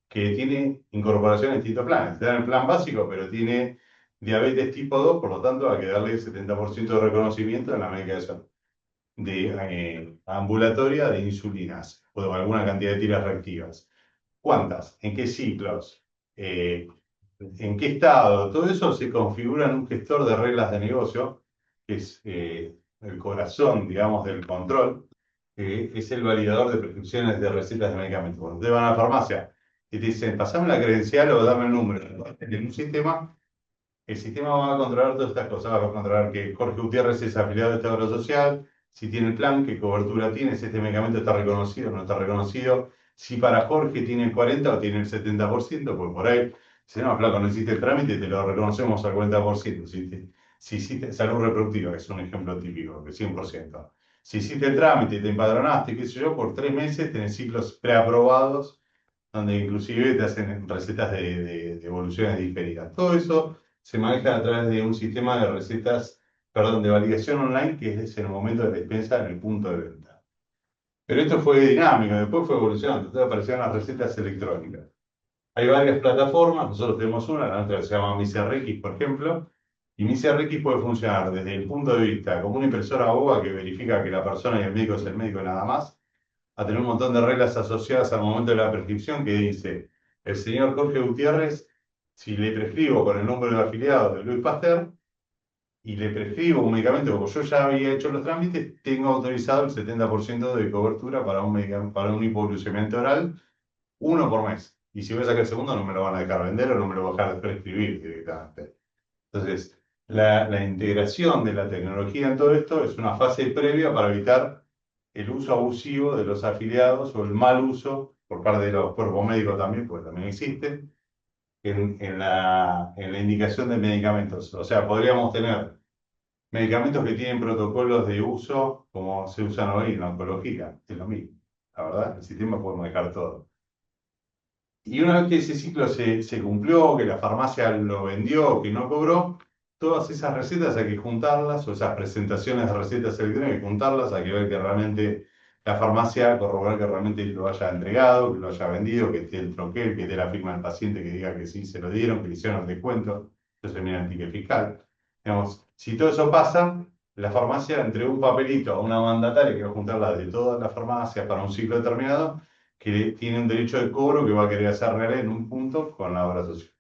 que tiene incorporación a distintos planes. Te dan el plan básico, pero tiene diabetes tipo 2, por lo tanto hay que darle el 70% de reconocimiento en la medicación ambulatoria de insulinas o alguna cantidad de tiras reactivas. ¿Cuántas? ¿En qué ciclos? ¿En qué estado? Todo eso se configura en un gestor de reglas de negocio, que es el corazón, digamos, del control, que es el validador de prescripciones de recetas de medicamentos. Cuando ustedes van a la farmacia y te dicen, pasame la credencial o dame el número, en un sistema, el sistema va a controlar todas estas cosas, va a controlar que Jorge Gutiérrez es afiliado de Estado Social, si tiene el plan, qué cobertura tiene, si este medicamento está reconocido o no está reconocido, si para Jorge tiene el 40 o tiene el 70%, pues por ahí, si no, flaco, no hiciste el trámite, te lo reconocemos al 40%. Si hiciste salud reproductiva, que es un ejemplo típico, que 100%. Si hiciste el trámite, te empadronaste, qué sé yo, por 3 meses tenés ciclos preaprobados, donde inclusive te hacen recetas de evoluciones diferidas. Todo eso se maneja a través de un sistema de recetas, perdón, de validación online, que es en el momento de despensa en el punto de venta. Pero esto fue dinámico, después fue evolucionando, entonces aparecieron las recetas electrónicas. Hay varias plataformas, nosotros tenemos una, la nuestra se llama MiCRX, por ejemplo, y MiCRX puede funcionar desde el punto de vista como una impresora boba que verifica que la persona y el médico es el médico y nada más, a tener un montón de reglas asociadas al momento de la prescripción que dice, el señor Jorge Gutiérrez, si le prescribo con el número de afiliado de Louis Pasteur y le prescribo un medicamento, como yo ya había hecho los trámites, tengo autorizado el 70% de cobertura para para un hipoglucemiante oral, uno por mes. Y si voy a sacar el segundo, no me lo van a dejar vender o no me lo van a dejar de prescribir directamente. Entonces, la integración de la tecnología en todo esto es una fase previa para evitar el uso abusivo de los afiliados o el mal uso por parte de los cuerpos médicos también, porque también existen, en la indicación de medicamentos. O sea, podríamos tener medicamentos que tienen protocolos de uso como se usan hoy en oncología, es lo mismo. La verdad, el sistema puede manejar todo. Y una vez que ese ciclo se cumplió, que la farmacia lo vendió, que no cobró, todas esas recetas hay que juntarlas, o esas presentaciones de recetas electrónicas hay que juntarlas, hay que ver que realmente la farmacia, corroborar que realmente lo haya entregado, que lo haya vendido, que esté el troquel, que esté la firma del paciente que diga que sí se lo dieron, que le hicieron el descuento. Eso se mira en el ticket fiscal. Digamos, si todo eso pasa, la farmacia entregó un papelito a una mandataria que va a juntarla de todas las farmacias para un ciclo determinado, que tiene un derecho de cobro que va a querer hacer real en un punto con la obra social.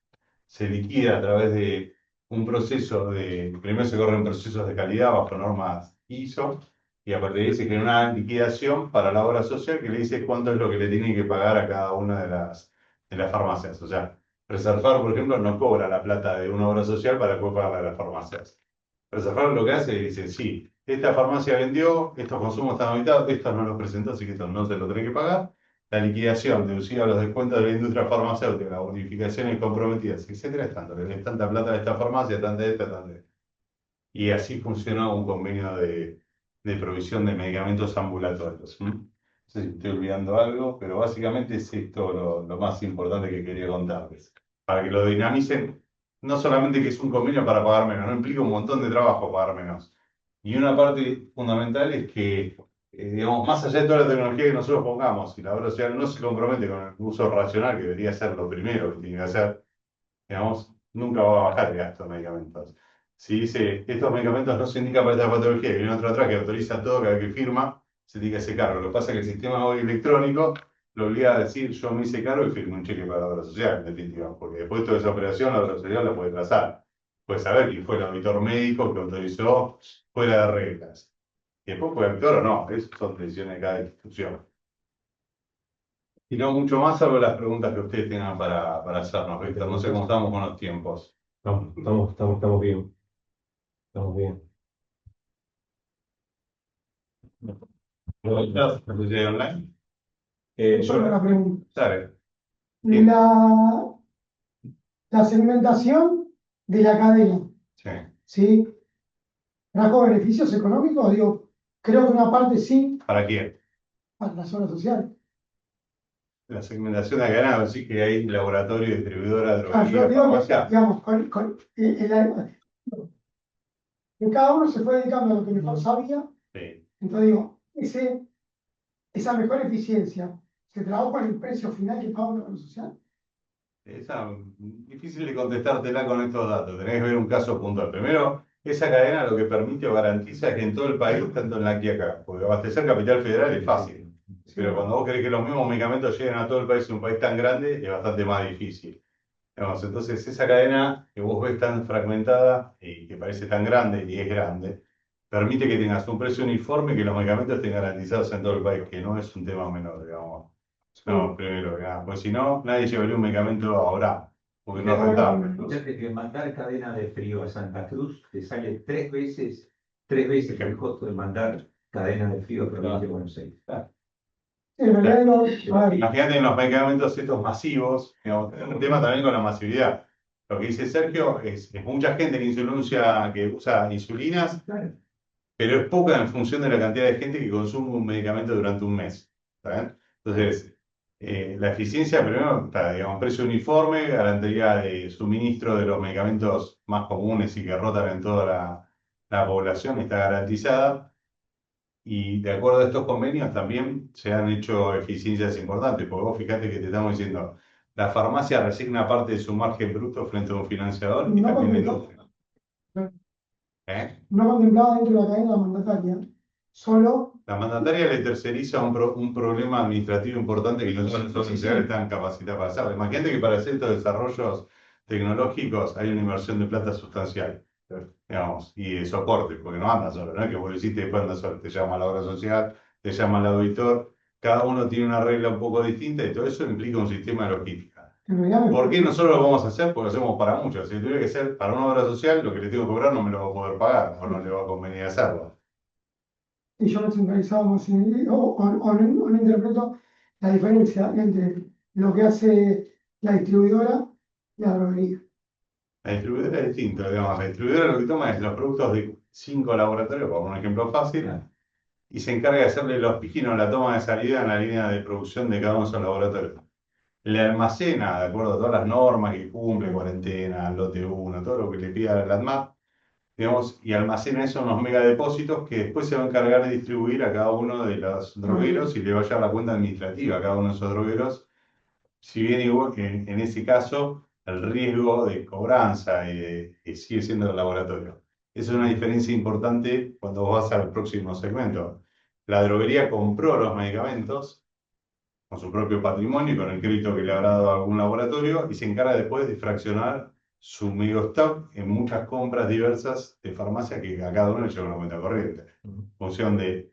Se liquida a través de un proceso primero se corren procesos de calidad bajo normas ISO, y a partir de ahí se genera una liquidación para la obra social que le dice cuánto es lo que le tienen que pagar a cada una de las farmacias. O sea, Reservar, por ejemplo, no cobra la plata de una obra social para después pagarla a las farmacias. Reservar lo que hace es decir, sí, esta farmacia vendió, estos consumos están auditados, estos no los presentó, así que estos no se lo tienen que pagar. La liquidación deducida a los descuentos de la industria farmacéutica, las bonificaciones comprometidas, etcétera, es tanto. Le tanta plata a esta farmacia, tanta de esta, tanta de esta. Y así funciona un convenio de provisión de medicamentos ambulatorios. ¿Mm? No sé si estoy olvidando algo, pero básicamente es esto lo más importante que quería contarles. Para que lo dinamicen, no solamente que es un convenio para pagar menos, no implica un montón de trabajo pagar menos. Y una parte fundamental es que, digamos, más allá de toda la tecnología que nosotros pongamos, si la obra social no se compromete con el uso racional, que debería ser lo primero que tiene que hacer, digamos, nunca va a bajar el gasto de medicamentos. Si dice, estos medicamentos no se indican para esta patología, y viene otro atrás que autoriza todo, cada vez que firma, se tiene que hacer cargo. Lo que pasa es que el sistema hoy electrónico lo obliga a decir, yo me hice cargo y firmo un cheque para la obra social, en definitiva, porque después de toda esa operación, la obra social la puede trazar. Puede saber quién fue el auditor médico que autorizó fuera de reglas. Y después puede actuar o no, esas son decisiones de cada institución. Y no mucho más, salvo las preguntas que ustedes tengan para hacernos, Víctor. No sé cómo estamos con los tiempos. No, estamos bien. Estamos bien. ¿La publicidad online? Solo una pregunta. Sale. La, la segmentación de la cadena, Sí. ¿sí? ¿Trajo beneficios económicos? Digo, creo que una parte sí, ¿Para quién? para la zona social. La segmentación de cadena, decir que hay laboratorio, distribuidora, Yo droguería, digo que, farmacia. digamos, que cada uno se fue dedicando a lo que mejor sabía. Sí. Entonces digo, esa mejor eficiencia se tradujo en el precio final que paga la social. Difícil de contestártela con estos datos. Tenés que ver un caso puntual. Primero, esa cadena lo que permite o garantiza es que en todo el país, tanto en la que acá, porque abastecer Capital Federal es fácil. Pero cuando vos querés que los mismos medicamentos lleguen a todo el país en un país tan grande, es bastante más difícil. Digamos, entonces, esa cadena que vos ves tan fragmentada y que parece tan grande y es grande, permite que tengas un precio uniforme y que los medicamentos estén garantizados en todo el país, que no es un tema menor, digamos. No, primero, digamos, pues si no, nadie llevaría un medicamento ahora, porque no es rentable. Fíjate que mandar cadena de frío a Santa Cruz te sale tres veces el costo de mandar cadena de frío a provincia de Buenos Aires. En realidad, a ver, Imagínate en los medicamentos estos masivos, digamos, es un tema también con la masividad. Lo que dice Sergio es mucha gente que usa insulinas, pero es poca en función de la cantidad de gente que consume un medicamento durante un mes. ¿Está bien? Entonces, la eficiencia, primero, está, digamos, precio uniforme, garantía de suministro de los medicamentos más comunes y que rotan en toda la población, está garantizada. Y de acuerdo a estos convenios también se han hecho eficiencias importantes, porque vos fíjate que te estamos diciendo, la farmacia resigna parte de su margen bruto frente a un financiador y No también la contemplado. industria. ¿Eh? no contemplada dentro de la cadena mandataria, solo La mandataria le terceriza un problema administrativo importante que los centros sociales están capacitados para hacerlo. Imagínate que para hacer estos desarrollos tecnológicos hay una inversión de plata sustancial, digamos, y de soporte, porque no anda solo, no es que vos lo hiciste y después anda solo, te llama la obra social, te llama el auditor, cada uno tiene una regla un poco distinta y todo eso implica un sistema de logística. en realidad ¿Por qué nosotros lo vamos a hacer? Porque lo hacemos para muchos. Si tuviera que ser para una obra social, lo que le tengo que cobrar no me lo va a poder pagar o no le va a convenir hacerlo. y yo lo centralizamos no interpreto la diferencia entre lo que hace la distribuidora y la droguería. La distribuidora es distinta, digamos. La distribuidora lo que toma es los productos de 5 laboratorios, por un ejemplo fácil, y se encarga de hacerle los píginos, la toma de salida en la línea de producción de cada uno de esos laboratorios. Le almacena, de acuerdo a todas las normas que cumple, cuarentena, lote 1, todo lo que le pida la ANMAT, digamos, y almacena eso en unos megadepósitos que después se va a encargar de distribuir a cada uno de los drogueros y le va a llevar la cuenta administrativa a cada uno de esos drogueros. Si bien igual que en ese caso el riesgo de cobranza sigue siendo el laboratorio. Esa es una diferencia importante cuando vas al próximo segmento. La droguería compró los medicamentos con su propio patrimonio y con el crédito que le habrá dado algún laboratorio y se encarga después de fraccionar su medio stock en muchas compras diversas de farmacia que a cada uno le lleva una cuenta corriente. En función de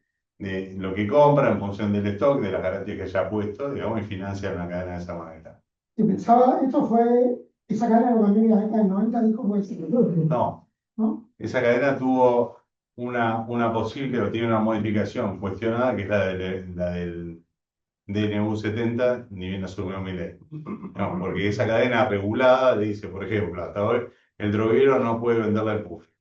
lo que compra, en función del stock, de las garantías que haya puesto, digamos, y financia una cadena de esa manera. Y pensaba, esto fue, esa cadena lo cambió en la década del 90, dijo, pues, No, ¿no? esa cadena tuvo una posible, o tiene una modificación cuestionada, que es la del DNU 70, ni bien asumió Milei. No, porque esa cadena regulada le dice, por ejemplo, hasta hoy el droguero no puede venderle al público.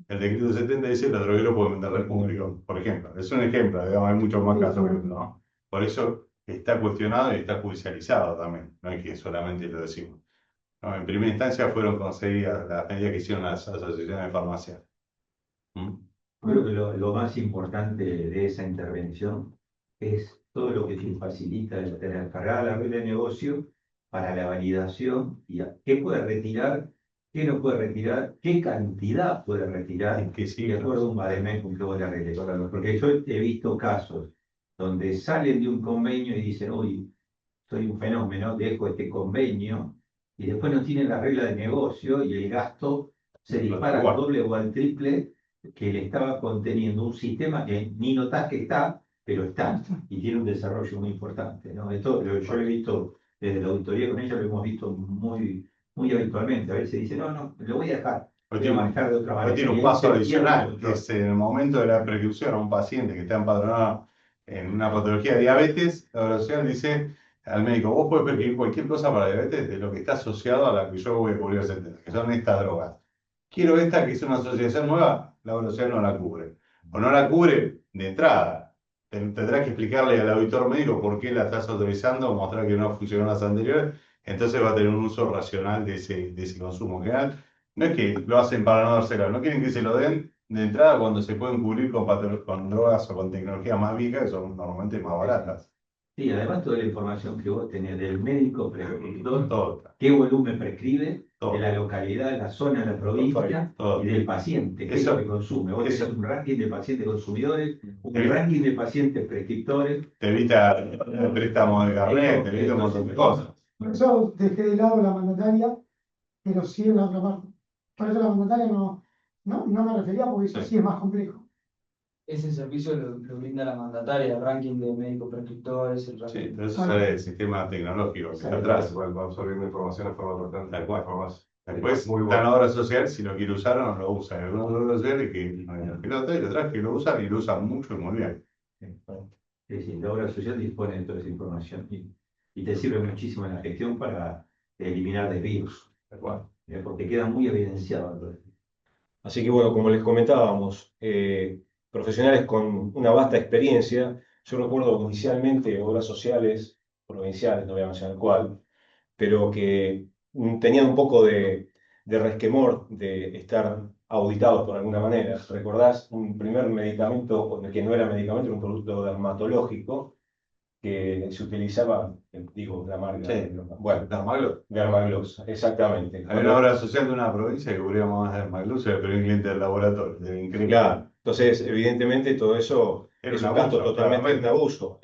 El decreto 70 dice que el droguero puede venderle al público, por ejemplo. Es un ejemplo, digamos, hay muchos más casos que ¿no? Por eso está cuestionado y está judicializado también, no es que solamente lo decimos. No, en primera instancia fueron concedidas las medidas que hicieron las asociaciones de farmacia. Creo que lo más importante de esa intervención es todo lo que te facilita el tener cargada la regla de negocio para la validación y qué puede retirar, qué no puede retirar, qué cantidad puede retirar, Que sí, de acuerdo a un vademecum que vos le arregles. Porque yo he visto casos donde salen de un convenio y dicen, uy, soy un fenómeno, dejo este convenio, y después no tienen la regla de negocio y el gasto se dispara al doble o al triple que le estaba conteniendo un sistema que ni notás que está, pero está, y tiene un desarrollo muy importante, ¿no? Esto yo lo he visto desde la auditoría con ella, lo hemos visto muy habitualmente. A veces dice, no, lo voy a dejar, voy a manejar de otra manera. Tiene un Y ahí paso se pierde el adicional, que control. es en el momento de la prescripción a un paciente que está empadronado en una patología de diabetes, la obra social dice al médico, vos podés prescribir cualquier cosa para diabetes de lo que está asociado a la que yo voy a cubrir el 70, que son estas drogas. Quiero esta, que es una asociación nueva, la obra social no la cubre. O no la cubre de entrada. Tendrás que explicarle al auditor médico por qué la estás autorizando o mostrar que no funcionó las anteriores. Entonces va a tener un uso racional de ese consumo. Que no es que lo hacen para no dárselo, no quieren que se lo den de entrada cuando se pueden cubrir con drogas o con tecnologías más viejas que son normalmente más baratas. Sí, además toda la información que vos tenés del médico prescriptor, Todo, qué volumen prescribe, todo. de la localidad, de la zona, de la provincia, Todo. y del paciente, qué es Eso- lo que consume. Vos tenés eso- un ranking de pacientes consumidores, un Sí. ranking de pacientes prescriptores. Te evita el préstamo de carnet, te evita un montón de cosas. Por eso dejé de lado la mandataria, pero sí en la otra parte. Por eso la mandataria no me refería porque eso sí es más complejo. Ese servicio lo brinda la mandataria, el ranking de médicos prescriptores, el Sí, ranking. entonces sale del sistema tecnológico que está atrás. Igual va absorbiendo información de forma constante. Tal cual. Formas Después muy está en la buenas. obra social, si lo quiere usar o no lo usa. Hay algunos obras sociales que no hay el piloto y otras que lo usan y lo usan mucho y muy bien. Es decir, la obra social dispone de toda esa información y te sirve muchísimo en la gestión para eliminar desvíos, Tal cual. porque queda muy evidenciado. Así que bueno, como les comentábamos, profesionales con una vasta experiencia. Yo recuerdo inicialmente obras sociales provinciales, no voy a mencionar cuál, pero que tenían un poco de resquemor de estar auditados por alguna manera. ¿Recordás un primer medicamento, que no era medicamento, era un producto dermatológico, que se utilizaba, digo, la marca, Sí. bueno, Dermagloss. Dermagloss, exactamente. Hay una obra social de una provincia que cubría más Dermagloss, pero un cliente del laboratorio. Increíble. Claro, entonces evidentemente todo eso Era es un un gasto abuso, totalmente claramente. un abuso.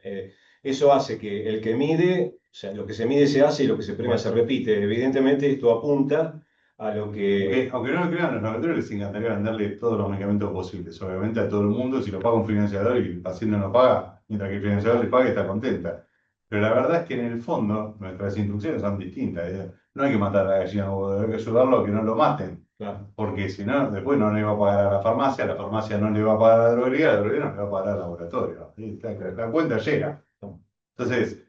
Eso hace que el que mide, o sea, lo que se mide se hace y lo que se premia se repite. Evidentemente esto apunta a lo que... Aunque no lo crean, los laboratorios les encantaría venderle todos los medicamentos posibles, obviamente a todo el mundo. Si lo paga un financiador y el paciente no paga, mientras que el financiador le paga, está contenta. Pero la verdad es que en el fondo nuestras instrucciones son distintas. No hay que matar a la gallina, hay que ayudarlo a que no lo maten. Claro. Porque si no, después no le va a pagar a la farmacia no le va a pagar a la droguería no le va a pagar al laboratorio. ¿Sí? La cuenta llega. Entonces,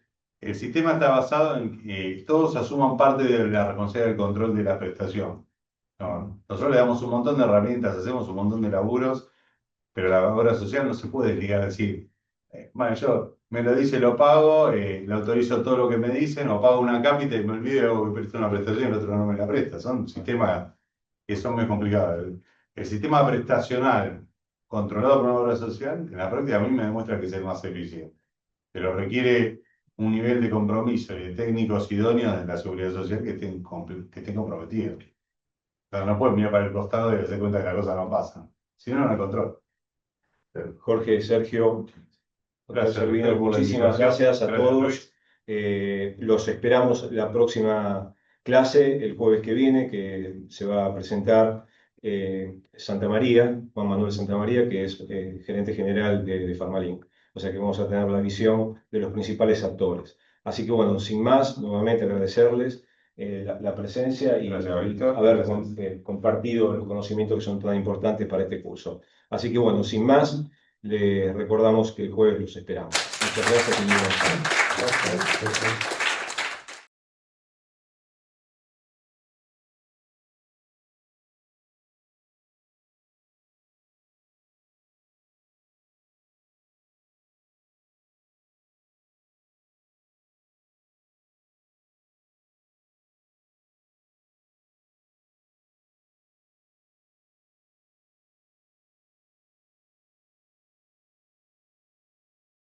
el sistema está basado en que todos asuman parte de la responsabilidad del control de la prestación. No, nosotros le damos un montón de herramientas, hacemos un montón de laburos, pero la obra social no se puede ligar a decir, bueno, yo me lo dice, lo pago, le autorizo todo lo que me dicen, o pago una cápita y me olvido y hago que presto una prestación y el otro no me la presta. Son sistemas que son muy complicados. El sistema prestacional controlado por una obra social, en la práctica a mí me demuestra que es el más eficiente, pero requiere un nivel de compromiso y de técnicos idóneos de la seguridad social que estén comprometidos. O sea, no pueden mirar para el costado y darse cuenta que la cosa no pasa. Si no, no hay control. Jorge, Sergio, Gracias, Servino, Víctor, por la muchísimas invitación. gracias a Gracias, todos. Luis. Los esperamos la próxima clase, el jueves que viene, que se va a presentar Santa María, Juan Manuel Santa María, que es gerente general de Farmalink. O sea que vamos a tener la visión de los principales actores. Así que bueno, sin más, nuevamente agradecerles la presencia y Gracias, Víctor. haber Gracias. compartido los conocimientos que son tan importantes para este curso. Así que bueno, sin más, les recordamos que el jueves los esperamos. Muchas gracias y muy buenas tardes.